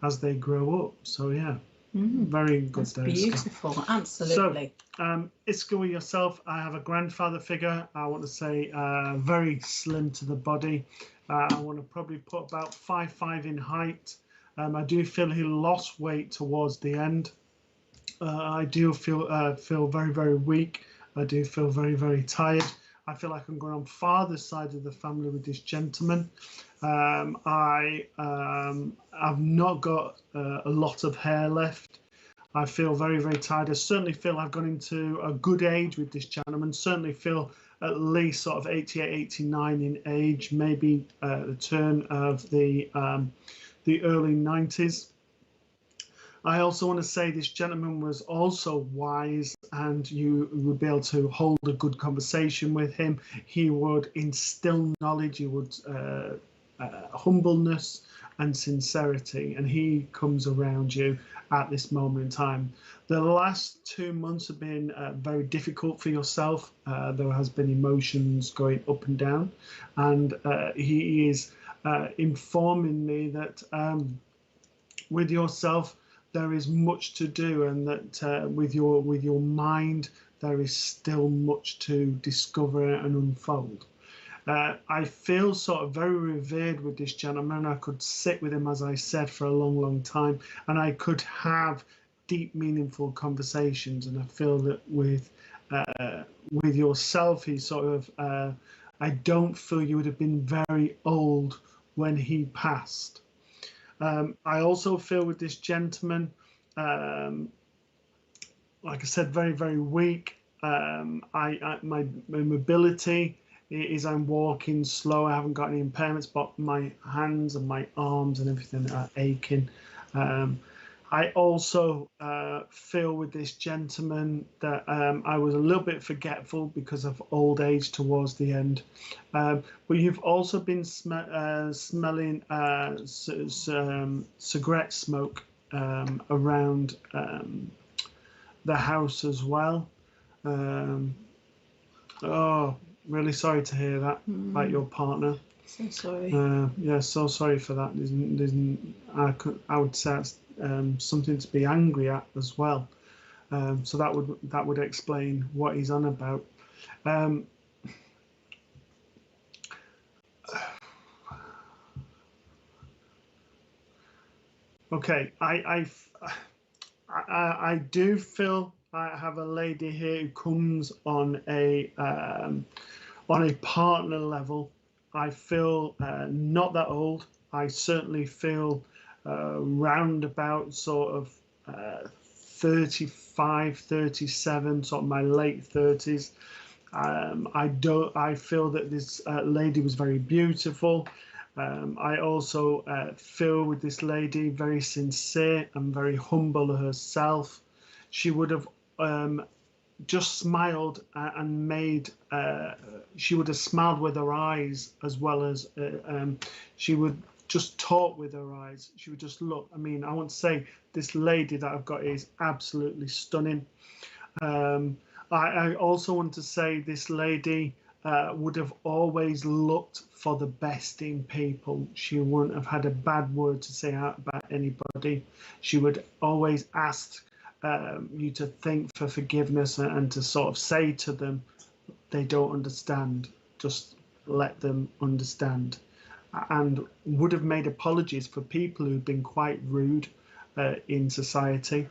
B: as they grow up. So yeah, very good.
A: That's beautiful. Absolutely.
B: So Iska, with yourself, I have a grandfather figure. I want to say very slim to the body. I want to probably put about 5'5" in height. I do feel he lost weight towards the end. I do feel very, very weak. I do feel very, very tired. I feel like I'm going on father's side of the family with this gentleman. I have not got a lot of hair left. I feel very, very tired. I certainly feel I've gone into a good age with this gentleman. Certainly feel at least sort of 88, 89 in age, maybe the turn of the early 90s. I also want to say this gentleman was also wise, and you would be able to hold a good conversation with him. He would instill knowledge, he would humbleness and sincerity, and he comes around you at this moment in time. The last 2 months have been very difficult for yourself. There has been emotions going up and down, and he is informing me that with yourself, there is much to do, and that with your mind, there is still much to discover and unfold. I feel sort of very revered with this gentleman. I could sit with him, as I said, for a long, long time, and I could have deep, meaningful conversations. And I feel that with yourself, he sort of, I don't feel you would have been very old when he passed. I also feel with this gentleman, like I said, very, very weak. My mobility is, I'm walking slow. I haven't got any impairments, but my hands and my arms and everything are aching. I also feel with this gentleman that I was a little bit forgetful because of old age towards the end. But you've also been smelling cigarette smoke around the house as well. Oh, really sorry to hear that about your partner.
A: So sorry.
B: Yeah, so sorry for that. I would say that's something to be angry at as well. So that would explain what he's on about. Okay, I do feel I have a lady here who comes on a partner level. I feel not that old. I certainly feel round about sort of 35, 37, sort of my late 30s. I feel that this lady was very beautiful. I also feel with this lady very sincere and very humble herself. She would have just smiled and made she would have smiled with her eyes, as well as she would just talk with her eyes. She would just look. I mean, I want to say this lady that I've got is absolutely stunning. I also want to say this lady would have always looked for the best in people. She wouldn't have had a bad word to say out about anybody. She would always ask you to think for forgiveness and to sort of say to them, they don't understand, just let them understand. And would have made apologies for people who've been quite rude in society.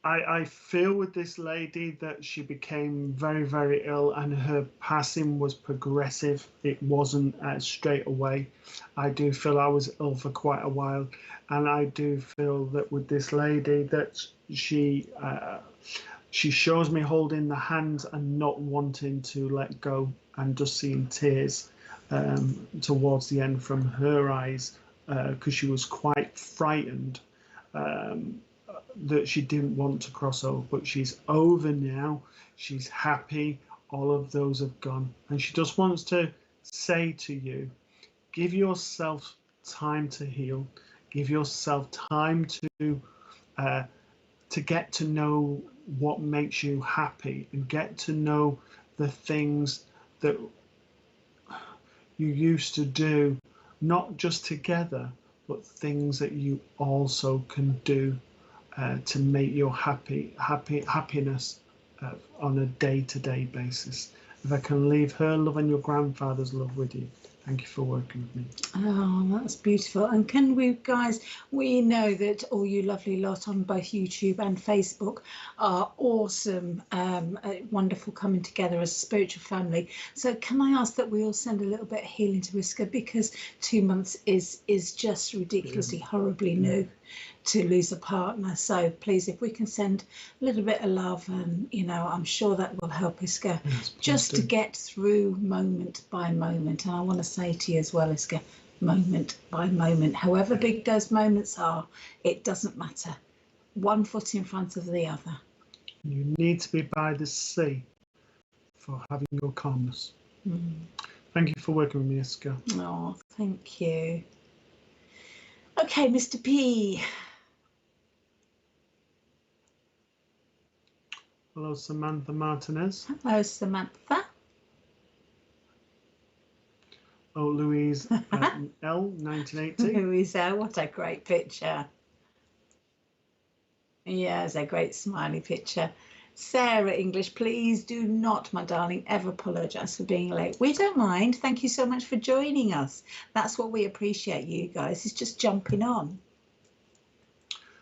B: I feel with this lady that she became very, very ill, and her passing was progressive. It wasn't straight away. I do feel I was ill for quite a while, and I do feel that with this lady that she shows me holding the hands and not wanting to let go, and just seeing tears towards the end from her eyes because she was quite frightened. That she didn't want to cross over, but she's over now. She's happy. All of those have gone, and she just wants to say to you, give yourself time to heal. Give yourself time to get to know what makes you happy, and get to know the things that you used to do, not just together, but things that you also can do to make your happiness on a day-to-day basis. If I can leave her love and your grandfather's love with you. Thank you for working with me.
A: Oh, that's beautiful. And can we, guys, we know that all you lovely lot on both YouTube and Facebook are awesome, wonderful coming together as a spiritual family. So can I ask that we all send a little bit of healing to Whisker, because 2 months is just ridiculously horribly new to lose a partner. So please, if we can send a little bit of love, and I'm sure that will help Iska just to get through moment by moment. And I want to say to you as well, Iska, moment by moment, however big those moments are, it doesn't matter. One foot in front of the other.
B: You need to be by the sea for having your calmness. Thank you for working with me, Iska.
A: Oh, thank you. Okay, Mr. P.
B: Hello, Samantha Martinez.
A: Hello, Samantha.
B: Oh, Louise L, 1980.
A: Louise L, what a great picture. Yeah, it's a great smiley picture. Sarah English, please do not, my darling, ever apologise for being late. We don't mind. Thank you so much for joining us. That's what we appreciate, you guys. It's just jumping on.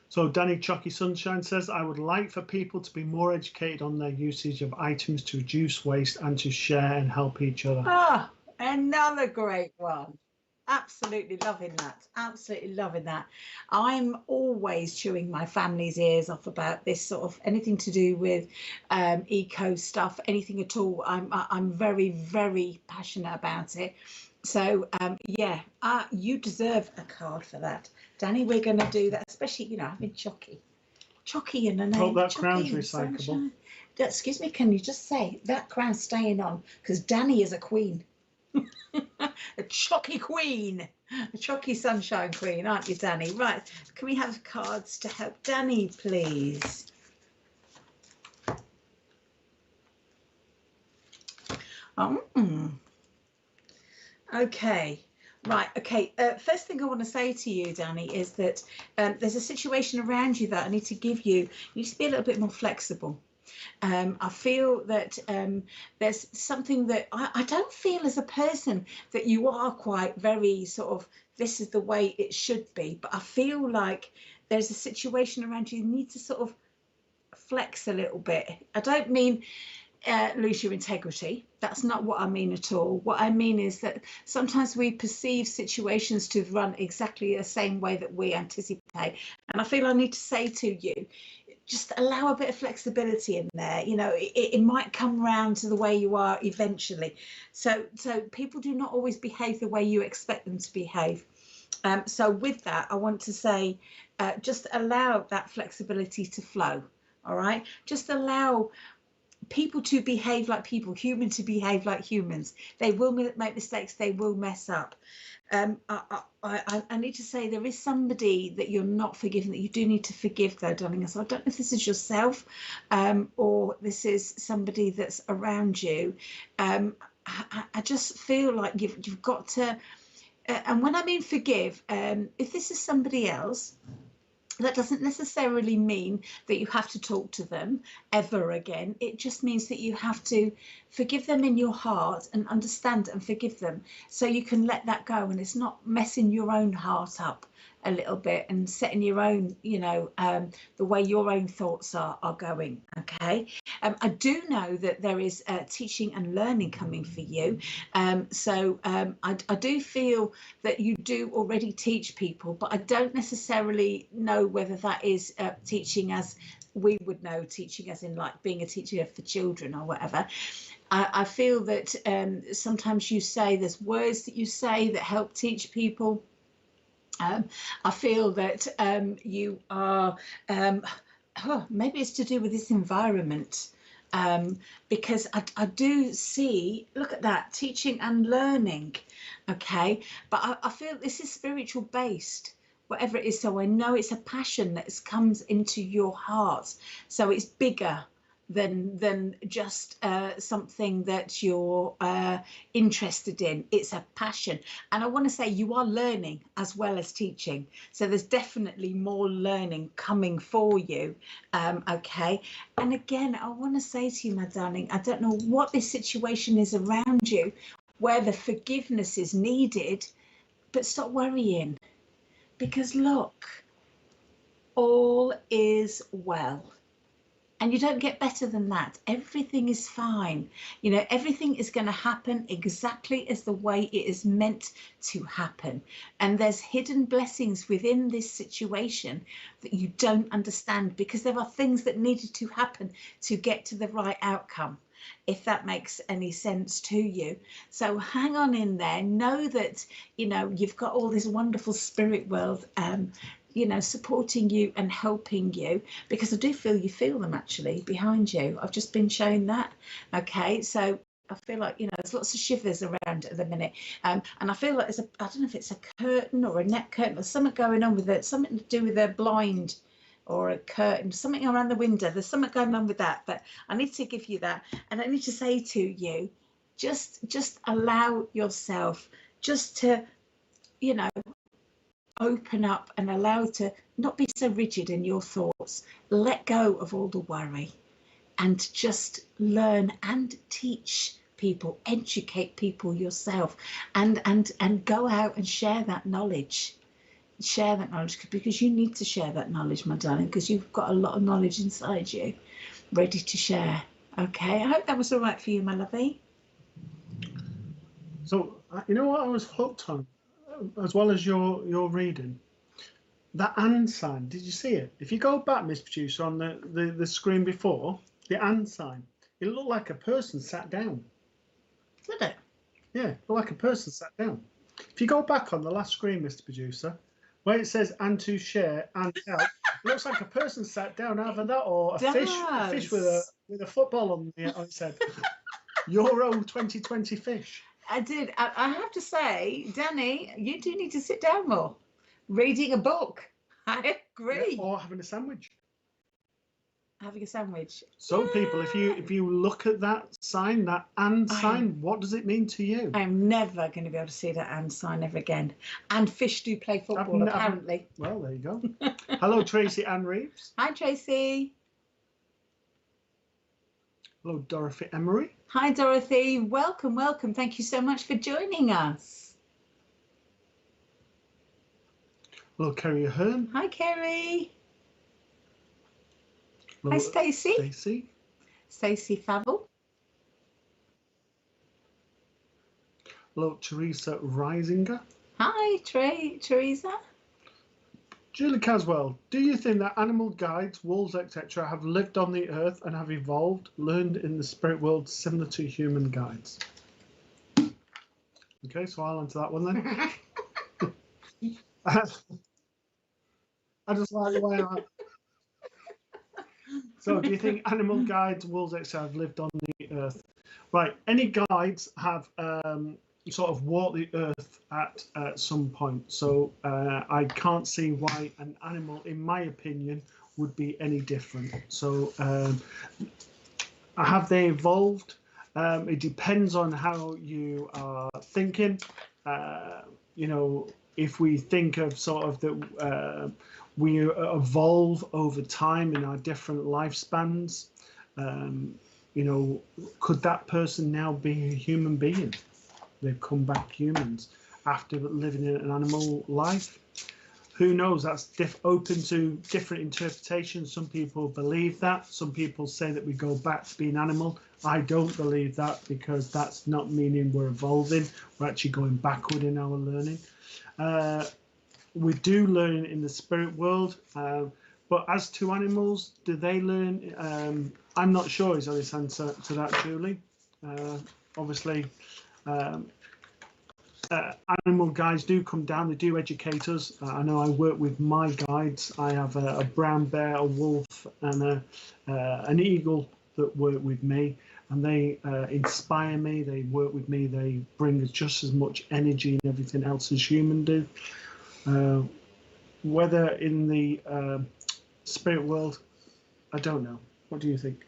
B: So Danny Chucky Sunshine says, I would like for people to be more educated on their usage of items to reduce waste and to share and help each other.
A: Ah, another great one. Absolutely loving that. Absolutely loving that. I'm always chewing my family's ears off about this sort of anything to do with eco stuff, anything at all. I'm very, very passionate about it. So yeah, you deserve a card for that, Danny. We're going to do that, especially, you know, having Chocky in the name.
B: Hope that
A: Chocky
B: crown's
A: in the
B: recyclable.
A: sunshine. Excuse me, can you just say that crown's staying on? Because Danny is a queen. A Chocky queen. A Chocky sunshine queen, aren't you, Danny? Right. Can we have cards to help Danny, please? Okay. Right. Okay. First thing I want to say to you, Danny, is that there's a situation around you that I need to give you. You need to be a little bit more flexible. I feel that there's something that I don't feel as a person that you are quite very sort of, this is the way it should be. But I feel like there's a situation around you. You need to sort of flex a little bit. I don't mean lose your integrity. That's not what I mean at all. What I mean is that sometimes we perceive situations to run exactly the same way that we anticipate. And I feel I need to say to you, just allow a bit of flexibility in there. You know, it might come round to the way you are eventually. So people do not always behave the way you expect them to behave. So with that, I want to say, just allow that flexibility to flow. All right, just allow people to behave like people, human to behave like humans. They will make mistakes, they will mess up. I need to say there is somebody that you're not forgiving, that you do need to forgive though, darling. So I don't know if this is yourself or this is somebody that's around you. I just feel like you've got to, and when I mean forgive, if this is somebody else, that doesn't necessarily mean that you have to talk to them ever again. It just means that you have to forgive them in your heart and understand and forgive them, so you can let that go and it's not messing your own heart up a little bit and setting your own, you know, the way your own thoughts are going. Okay. I do know that there is teaching and learning coming for you. So I do feel that you do already teach people, but I don't necessarily know whether that is teaching as we would know, teaching as in like being a teacher for children or whatever. I feel that sometimes you say, there's words that you say that help teach people. I feel that you are, maybe it's to do with this environment, because I do see, look at that, teaching and learning, okay? But I feel this is spiritual based, whatever it is. So I know it's a passion that comes into your heart. So it's bigger than just something that you're interested in. It's a passion. And I want to say you are learning as well as teaching. So there's definitely more learning coming for you. Okay. And again, I want to say to you, my darling, I don't know what this situation is around you where the forgiveness is needed, but stop worrying, because look, all is well. And you don't get better than that. Everything is fine. You know, everything is going to happen exactly as the way it is meant to happen. And there's hidden blessings within this situation that you don't understand, because there are things that needed to happen to get to the right outcome, if that makes any sense to you. So hang on in there. Know that, you know, you've got all this wonderful spirit world you know, supporting you and helping you, because I do feel them actually behind you. I've just been shown that. Okay, so I feel like, you know, there's lots of shivers around at the minute, and I feel like I don't know if it's a curtain or a net curtain or something going on with it, something to do with a blind or a curtain, something around the window. There's something going on with that, but I need to give you that, and I need to say to you, just allow yourself just to, you know, open up and allow to not be so rigid in your thoughts. Let go of all the worry and just learn and teach people, educate people yourself, and go out and share that knowledge. Share that knowledge, because you need to share that knowledge, my darling, because you've got a lot of knowledge inside you ready to share. Okay, I hope that was all right for you, my lovey.
B: So you know what I was hooked on, as well as your reading, that and sign. Did you see it? If you go back, Miss Producer, on the screen before, the and sign, it looked like a person sat down.
A: Did it?
B: Yeah, like a person sat down. If you go back on the last screen, Mr. Producer, where it says "and to share and help," it looks like a person sat down. Either that or a fish with a football on its head. Euro 2020 fish.
A: I did. I have to say, Danny, you do need to sit down more. Reading a book. I agree.
B: Yeah, or having a sandwich.
A: Having a sandwich.
B: So people, if you look at that sign, that "and" sign, what does it mean to you?
A: I'm never going to be able to see that "and" sign ever again. And fish do play football, apparently.
B: Well, there you go. Hello, Tracy Ann Reeves.
A: Hi, Tracy.
B: Hello, Dorothy Emery.
A: Hi, Dorothy. Welcome, welcome. Thank you so much for joining us.
B: Hello, Kerry Ahern.
A: Hi, Kerry.
B: Hello,
A: hi, Stacey.
B: Stacey.
A: Stacey Favell.
B: Hello, Teresa Reisinger.
A: Hi, Teresa.
B: Julie Caswell, do you think that animal guides, wolves, etc., have lived on the earth and have evolved, learned in the spirit world similar to human guides? Okay, so I'll answer that one then. I just like the way I... So, do you think animal guides, wolves, etc., have lived on the earth? Right, any guides have sort of walked the earth at some point. So I can't see why an animal, in my opinion, would be any different. So have they evolved? It depends on how you are thinking. You know, if we think of sort of that we evolve over time in our different lifespans, you know, could that person now be a human being? They've come back humans after living in an animal life. Who knows? That's open to different interpretations. Some people believe that. Some people say that we go back to being animal. I don't believe that, because that's not meaning we're evolving. We're actually going backward in our learning. We do learn in the spirit world, but as to animals, do they learn? I'm not sure is honest answer to that, Julie. Obviously, animal guides do come down, they do educate us. I know I work with my guides. I have a brown bear, a wolf, and an eagle that work with me, and they inspire me, they work with me, they bring just as much energy and everything else as humans do. Whether in the spirit world, I don't know. What do you think?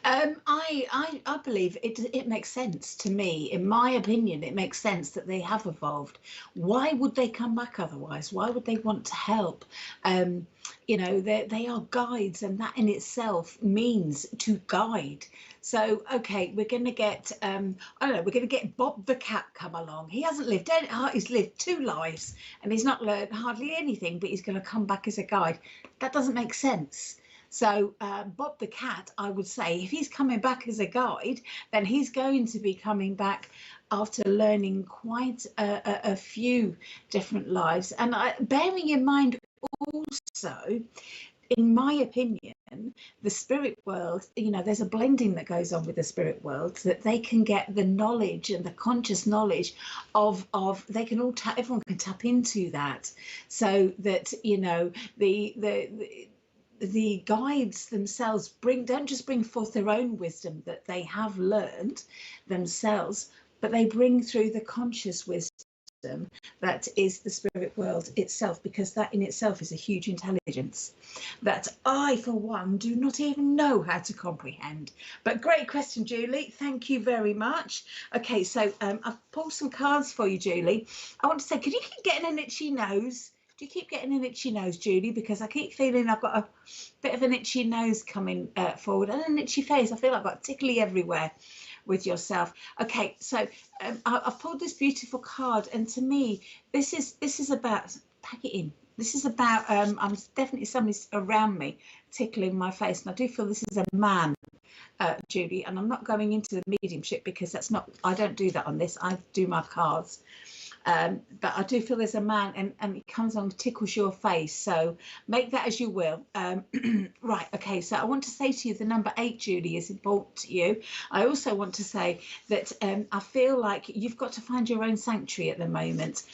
A: I believe it makes sense to me. In my opinion, it makes sense that they have evolved. Why would they come back otherwise? Why would they want to help? You know, they are guides, and that in itself means to guide. So, okay, we're going to get, I don't know, we're going to get Bob the cat come along. He hasn't lived, he's lived 2 lives, and he's not learned hardly anything, but he's going to come back as a guide. That doesn't make sense. So Bob the cat, I would say, if he's coming back as a guide, then he's going to be coming back after learning quite a few different lives. And bearing in mind also, in my opinion, the spirit world, you know, there's a blending that goes on with the spirit world, that they can get the knowledge and the conscious knowledge of they can all everyone can tap into that, so that, you know, the guides themselves don't just bring forth their own wisdom that they have learned themselves, but they bring through the conscious wisdom that is the spirit world itself, because that in itself is a huge intelligence that I, for one, do not even know how to comprehend. But great question, Julie. Thank you very much. Okay, so I've pulled some cards for you, Julie. I want to say, could you keep getting an itchy nose? Do you keep getting an itchy nose, Julie? Because I keep feeling I've got a bit of an itchy nose coming forward, and an itchy face. I feel like I've got tickly everywhere with yourself. Okay, so I've pulled this beautiful card, and to me, this is about, pack it in. This is about, I'm definitely somebody around me tickling my face, and I do feel this is a man, Julie, and I'm not going into the mediumship because that's not, I don't do that on this. I do my cards. But I do feel there's a man, and he comes on, tickles your face. So make that as you will. Right, okay, so I want to say to you, the number 8, Julie, is important to you. I also want to say that I feel like you've got to find your own sanctuary at the moment.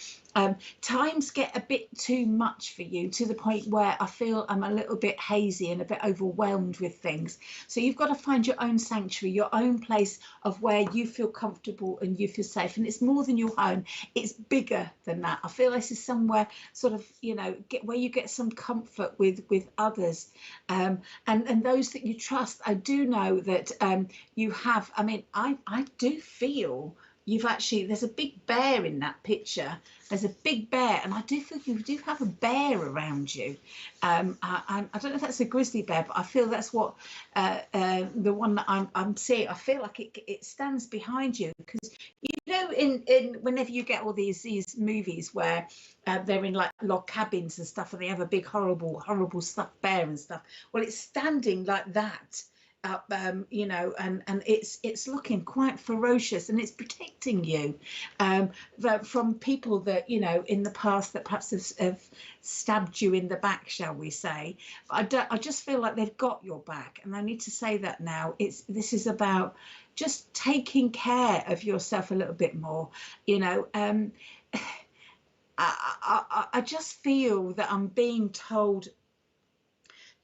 A: Times get a bit too much for you, to the point where I feel I'm a little bit hazy and a bit overwhelmed with things. So you've got to find your own sanctuary, your own place of where you feel comfortable and you feel safe. And it's more than your home, it's bigger than that. I feel this is somewhere sort of, you know, where you get some comfort with others, and those that you trust. I do know that you have, I mean, I do feel you've actually, there's a big bear in that picture. There's a big bear, and I do feel you do have a bear around you. I don't know if that's a grizzly bear, but I feel that's what the one that I'm seeing. I feel like it stands behind you, because you know, in whenever you get all these movies where they're in like log cabins and stuff, and they have a big horrible stuffed bear and stuff. Well, it's standing like that up, you know, and it's looking quite ferocious, and it's protecting you from people that, you know, in the past that perhaps have stabbed you in the back, shall we say. But I just feel like they've got your back, and I need to say that now. This is about just taking care of yourself a little bit more, you know. I just feel that I'm being told,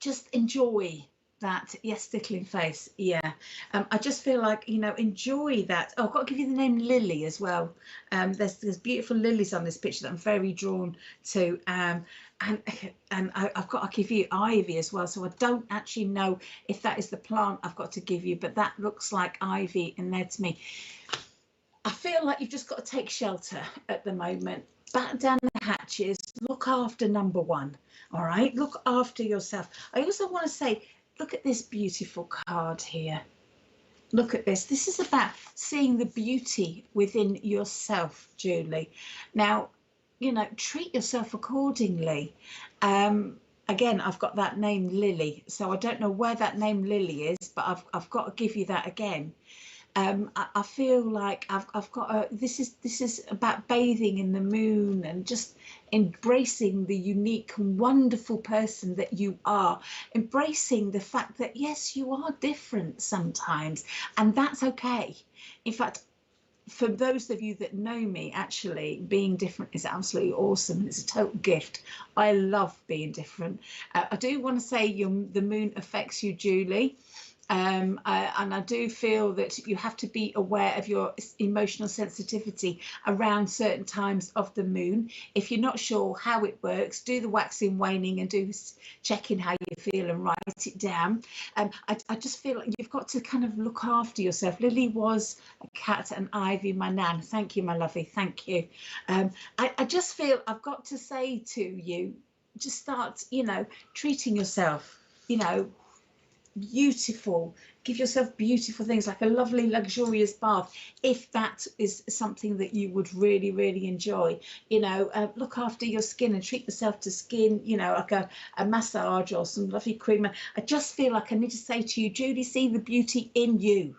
A: just enjoy that. Yes, tickling face. Yeah. I just feel like, you know, enjoy that. Oh, I've got to give you the name Lily as well. There's beautiful lilies on this picture that I'm very drawn to. And I've got to give you ivy as well. So I don't actually know if that is the plant I've got to give you, but that looks like ivy in there to me. I feel like you've just got to take shelter at the moment. Batten down the hatches, look after number 1. All right, look after yourself. I also want to say, look at this beautiful card here. Look at this. This is about seeing the beauty within yourself, Julie. Now, you know, treat yourself accordingly. Again, I've got that name Lily, so I don't know where that name Lily is, but I've got to give you that again. I feel like I've got this is about bathing in the moon and just embracing the unique, wonderful person that you are, embracing the fact that yes, you are different sometimes, and that's okay. In fact, for those of you that know me, actually being different is absolutely awesome. It's a total gift. I love being different. I do want to say the moon affects you, Julie. And I do feel that you have to be aware of your emotional sensitivity around certain times of the moon. If you're not sure how it works, do the waxing, waning, and do checking how you feel and write it down. I just feel like you've got to kind of look after yourself. Lily was a cat and Ivy my nan. Thank you, my lovely. Thank you. I just feel I've got to say to you, just start, you know, treating yourself, you know, beautiful. Give yourself beautiful things like a lovely luxurious bath, if that is something that you would really enjoy. You know, look after your skin and treat yourself to skin, you know, like a massage or some lovely cream. I just feel like I need to say to you, Judy, see the beauty in you.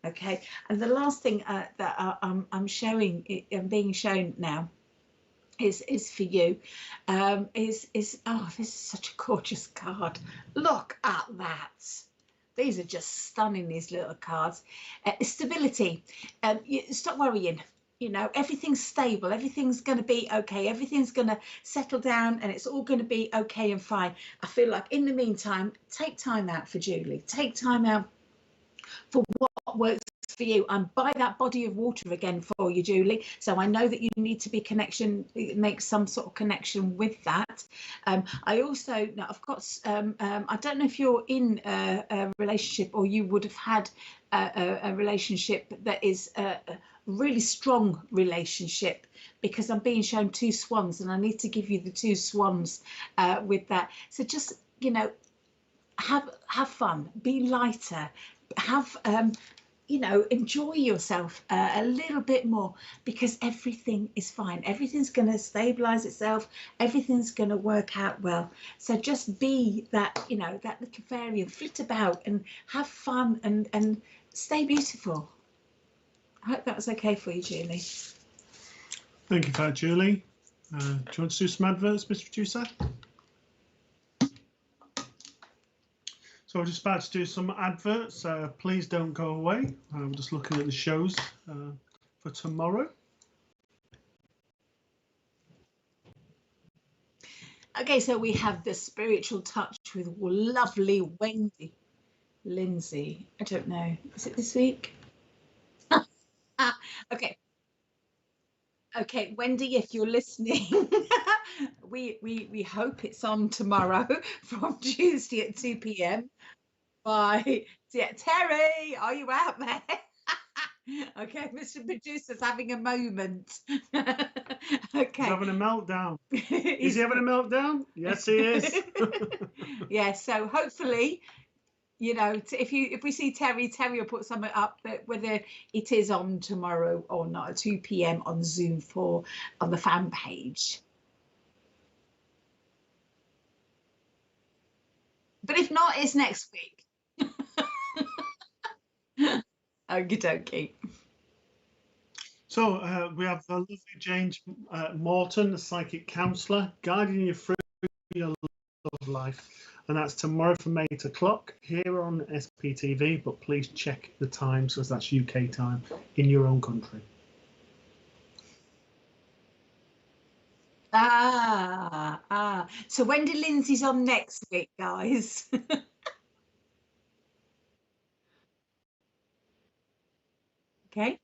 A: Okay, and the last thing that I'm showing, I'm being shown now, is for you. Oh, this is such a gorgeous card. Look at that. These are just stunning, these little cards. Stability. Stop worrying. You know, everything's stable, everything's going to be okay, everything's going to settle down, and it's all going to be okay and fine. I feel like in the meantime, take time out for Julie. Take time out for what works for you, and buy that body of water again for you, Julie. So I know that you need to be make some sort of connection with that. I also know I've got I don't know if you're in a relationship, or you would have had a relationship that is a really strong relationship, because I'm being shown 2 swans, and I need to give you the 2 swans with that. So just, you know, have fun, be lighter, have you know, enjoy yourself a little bit more, because everything is fine. Everything's going to stabilize itself. Everything's going to work out well. So just be that, you know, that little fairy, and flit about and have fun and stay beautiful. I hope that was okay for you, Julie.
B: Thank you for that, Julie. Do you want to do some adverts, Mr. Producer? So we're just about to do some adverts. Please don't go away. We're just looking at the shows for tomorrow.
A: Okay, so we have the spiritual touch with lovely Wendy Lindsay. I don't know. Is it this week? Okay. Okay, Wendy, if you're listening, we hope it's on tomorrow from Tuesday at 2 p.m. Bye. Yeah, Terry, are you out there? Okay, Mr. Producer's having a moment. Okay.
B: He's having a meltdown. Is he having a meltdown? Yes, he is.
A: Yeah, so hopefully, you know, if we see Terry will put something up that whether it is on tomorrow or not at 2 p.m. on Zoom on the fan page. But if not, it's next week. Okie dokie.
B: So we have the lovely Jane Morton, the psychic counsellor, guiding you through your love life. And that's tomorrow from 8 o'clock here on SPTV. But please check the time, so that's UK time in your own country.
A: So Wendy Lindsay's on next week, guys. Okay.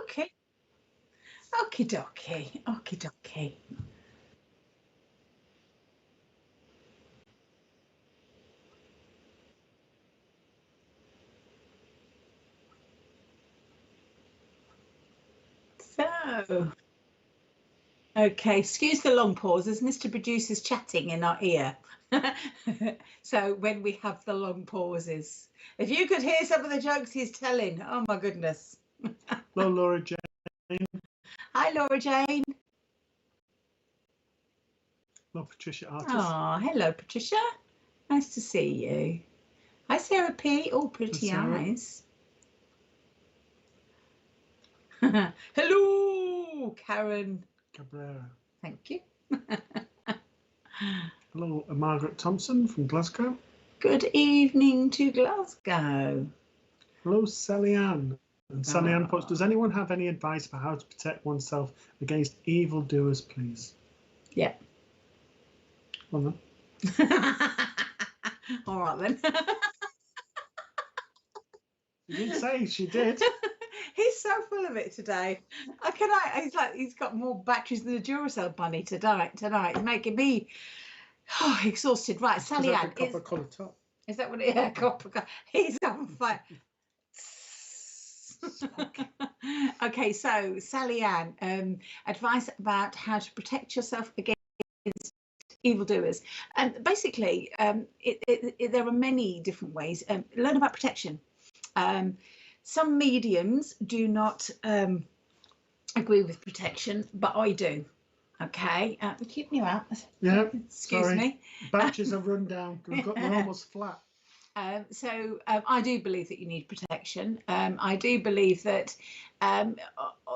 A: Okay. Okie dokie. Okie dokie. So, okay, excuse the long pauses. Mr. Producer's chatting in our ear. So when we have the long pauses, if you could hear some of the jokes he's telling, oh my goodness.
B: Hello, Laura Jane.
A: Hi, Laura Jane.
B: Hello, Patricia Artis.
A: Oh, hello, Patricia. Nice to see you. Hi, Sarah P. Oh, pretty eyes. Hello, Karen
B: Cabrera.
A: Thank you.
B: Hello, Margaret Thompson from Glasgow.
A: Good evening to Glasgow.
B: Hello, Sally Ann. And Sally Ann puts, does anyone have any advice for how to protect oneself against evildoers, please?
A: Yeah.
B: Well then.
A: All right then.
B: You did say she did.
A: He's so full of it today. He's like he's got more batteries than a Duracell bunny tonight. He's making me exhausted. Right, Sally Ann.
B: Copper colour top.
A: Is that what it is? Yeah, copper. He's on fire. Okay, so Sally Ann, advice about how to protect yourself against evildoers. And basically, there are many different ways. Learn about protection. Some mediums do not agree with protection, but I do. Okay, keep me out.
B: Yeah,
A: excuse me.
B: Batches have run down. They're almost flat.
A: So I do believe that you need protection. I do believe that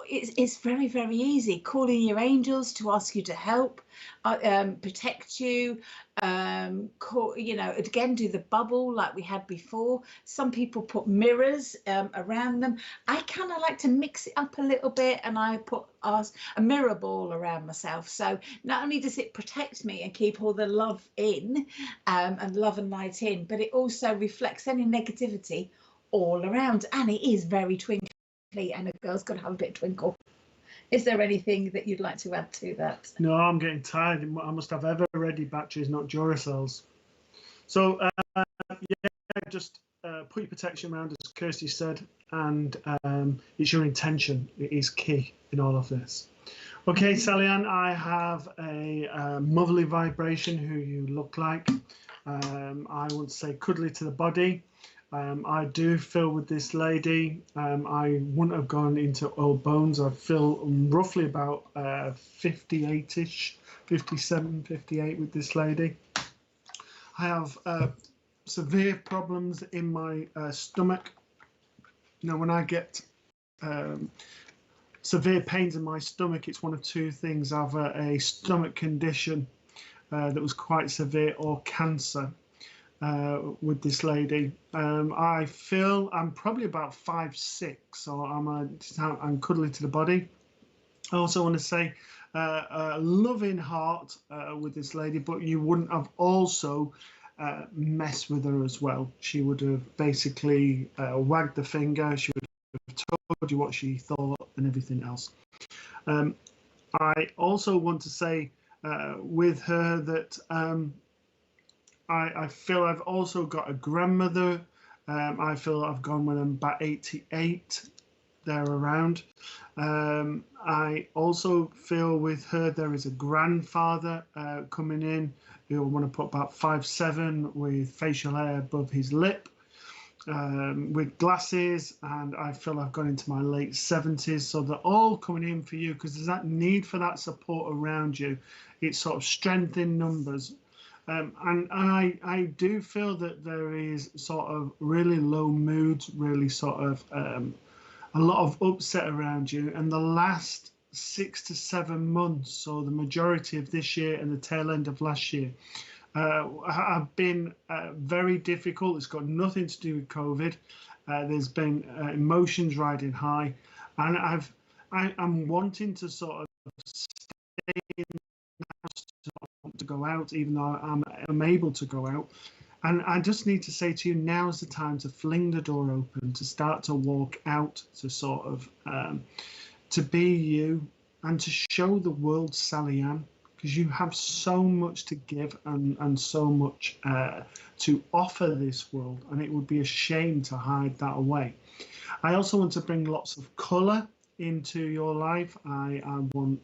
A: it's very, very easy calling your angels to ask you to help, protect you. You know, again, do the bubble like we had before. Some people put mirrors around them. I kind of like to mix it up a little bit, and I put a mirror ball around myself. So not only does it protect me and keep all the love in and love and light in, but it also reflects any negativity all around, and it is very twinkly, and a girl's got to have a bit of twinkle. Is there anything that you'd like to add to that?
B: No, I'm getting tired. I must have ever-ready batteries, not Duracells. So, yeah, just put your protection around, as Kirsty said, and it's your intention. It is key in all of this. Okay, Sally Ann, I have a motherly vibration who you look like. I would say cuddly to the body. I do feel with this lady, I wouldn't have gone into old bones. I feel roughly about 58-ish, 57, 58 with this lady. I I have severe problems in my stomach. Now, when I get severe pains in my stomach, it's one of two things: either a stomach condition that was quite severe, or cancer. With this lady, I feel I'm probably about 5'6", so I'm cuddly to the body. I also want to say a loving heart with this lady, but you wouldn't have also messed with her as well. She would have basically wagged the finger. She would have told you what she thought and everything else. I also want to say with her that I feel I've also got a grandmother. I feel I've gone when I'm about 88, there around. I also feel with her there is a grandfather coming in who I want to put about 5'7", with facial hair above his lip, with glasses, and I feel I've gone into my late 70s. So they're all coming in for you because there's that need for that support around you. It's sort of strength in numbers. And I do feel that there is sort of really low moods, really sort of a lot of upset around you. And the last 6 to 7 months, so the majority of this year and the tail end of last year, have been very difficult. It's got nothing to do with COVID. There's been emotions riding high, and I'm wanting to sort of stay in the house, to not want to go out, even though I'm able to go out. And I just need to say to you, now's the time to fling the door open, to start to walk out, to sort of to be you, and to show the world Sally Ann, because you have so much to give and so much to offer this world, and it would be a shame to hide that away. I also want to bring lots of colour into your life. I want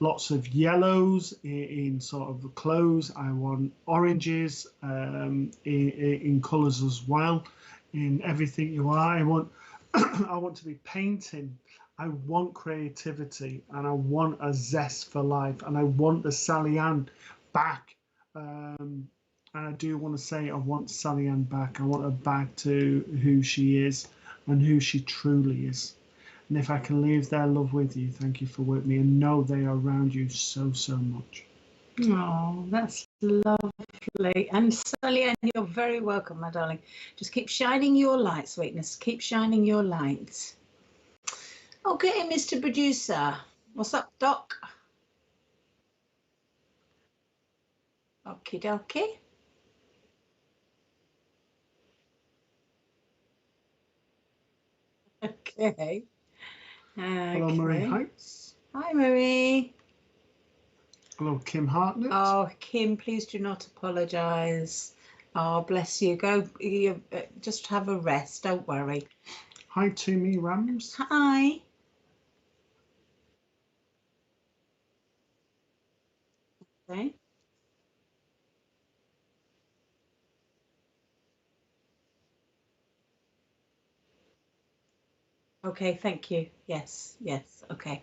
B: lots of yellows in sort of clothes. I want oranges in colours as well, in everything you are. I want to be painting. I want creativity, and I want a zest for life, and I want the Sally Ann back. And I do want to say I want Sally Ann back. I want her back to who she is and who she truly is. And if I can leave their love with you, thank you for with me, and know they are around you so, so much.
A: Oh, that's lovely. And Sally Ann, you're very welcome, my darling. Just keep shining your light, sweetness. Keep shining your light. Okay, Mr. Producer. What's up, Doc? Okie dokie. Okay.
B: Hello, Marie Heights.
A: Hi, Marie.
B: Hello, Kim Hartnett.
A: Oh, Kim, please do not apologise. Oh, bless you. Go, just have a rest. Don't worry.
B: Hi, Timmy Rams.
A: Hi. Okay. Okay, thank you. Yes, yes. Okay.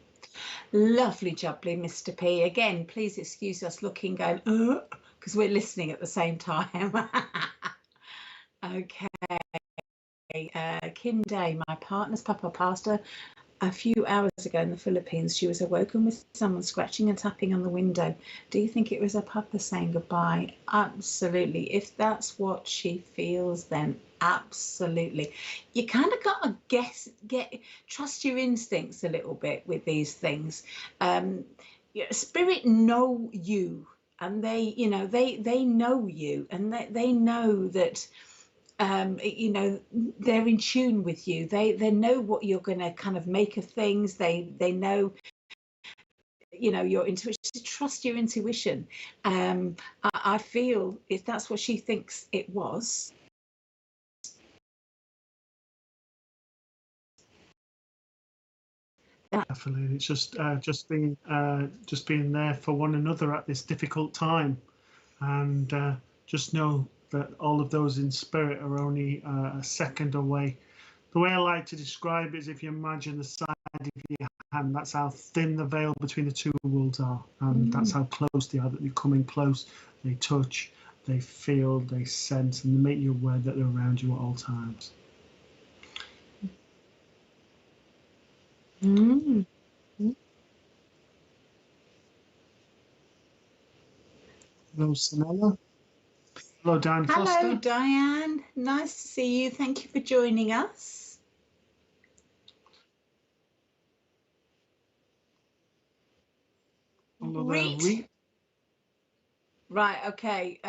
A: Lovely jubbly, Mr. P. Again, please excuse us looking, going, because we're listening at the same time. Okay. Kim Day, my partner's papa passed a few hours ago in the Philippines. She was awoken with someone scratching and tapping on the window. Do you think it was her papa saying goodbye? Absolutely. If that's what she feels, then absolutely. You kind of got to trust your instincts a little bit with these things. Spirit know you, and they know you, and they know that. They're in tune with you. They know what you're going to kind of make of things. They know, your intuition. Trust your intuition. I feel if that's what she thinks it was.
B: Definitely, it's just being there for one another at this difficult time, and just know that all of those in spirit are only a second away. The way I like to describe it is if you imagine the side of your hand, that's how thin the veil between the two worlds are, and that's how close they are, that they come in close, they touch, they feel, they sense, and they make you aware that they're around you at all times.
A: Mm.
B: Hello, Sonella. Hello, Diane Foster.
A: Hello, Diane. Nice to see you. Thank you for joining us.
B: Hello,
A: Reet. Right, okay.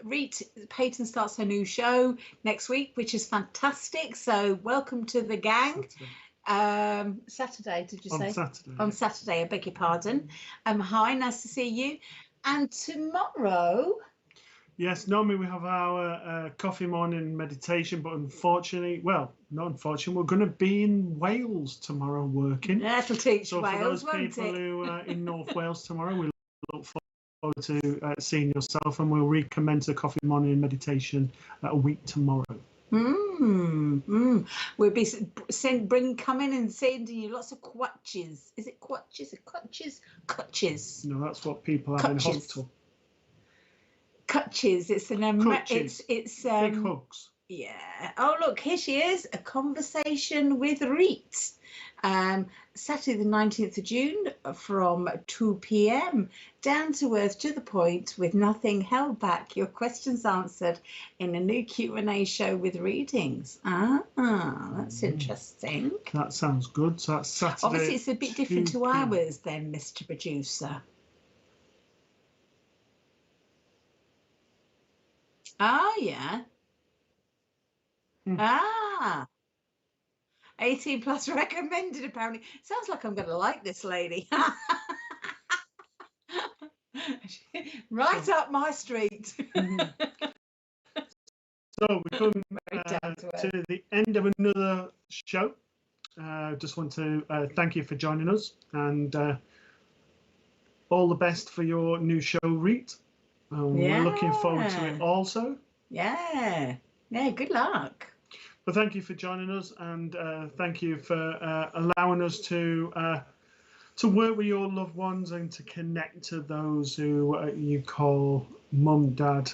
A: Reet Peyton starts her new show next week, which is fantastic. So welcome to the gang. Saturday, did you say?
B: On Saturday.
A: On Saturday, I beg your pardon. Hi, nice to see you. And tomorrow...
B: Yes, normally we have our coffee morning meditation, but unfortunately, well, not unfortunately, we're going to be in Wales tomorrow working.
A: That'll teach
B: so
A: Wales,
B: for those people who are in North Wales tomorrow, we look forward to seeing yourself, and we'll recommence the coffee morning meditation a week tomorrow.
A: We'll be coming and sending you lots of quatches. Is it quatches? Cutches.
B: No, that's what people have in hospital.
A: Cutches. It's an it's
B: big hugs.
A: Yeah. Oh, look, here she is. A conversation with Reet. Saturday the 19th of June from 2 p.m. Down to earth, to the point, with nothing held back. Your questions answered in a new Q&A show with readings. That's interesting.
B: That sounds good. So that's Saturday.
A: Obviously, it's a bit different to ours then, Mr. Producer. Oh, yeah. 18 plus recommended, apparently. Sounds like I'm going to like this lady. Right up my street.
B: So we come to the end of another show. Just want to thank you for joining us, and all the best for your new show, Reet. We're looking forward to it also.
A: Yeah, good luck.
B: Well, thank you for joining us, and thank you for allowing us to work with your loved ones and to connect to those who you call mum, dad,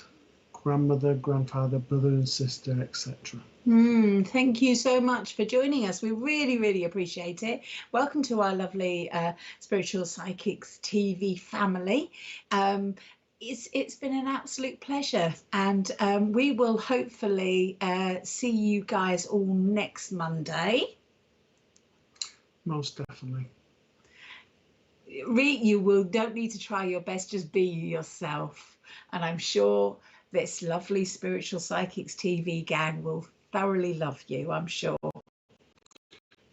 B: grandmother, grandfather, brother and sister, etc.
A: Thank you so much for joining us. We really, really appreciate it. Welcome to our lovely Spiritual Psychics TV family. It's been an absolute pleasure, and we will hopefully see you guys all next Monday.
B: Most definitely.
A: You don't need to try your best, just be yourself, and I'm sure this lovely Spiritual Psychics TV gang will thoroughly love you, I'm sure.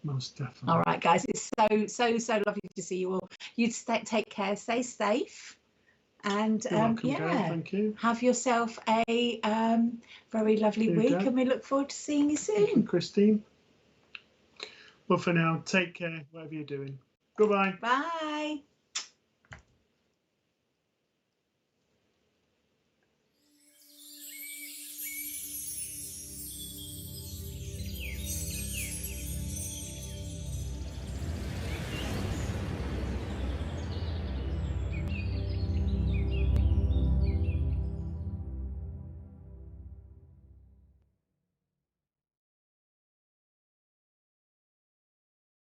B: Most definitely.
A: All right, guys, it's so lovely to see you all. You take care, stay safe. And
B: welcome, thank you.
A: Have yourself a very lovely week, and we look forward to seeing you soon.
B: Thank you, Christine. But for now, take care, whatever you're doing. Goodbye.
A: Bye.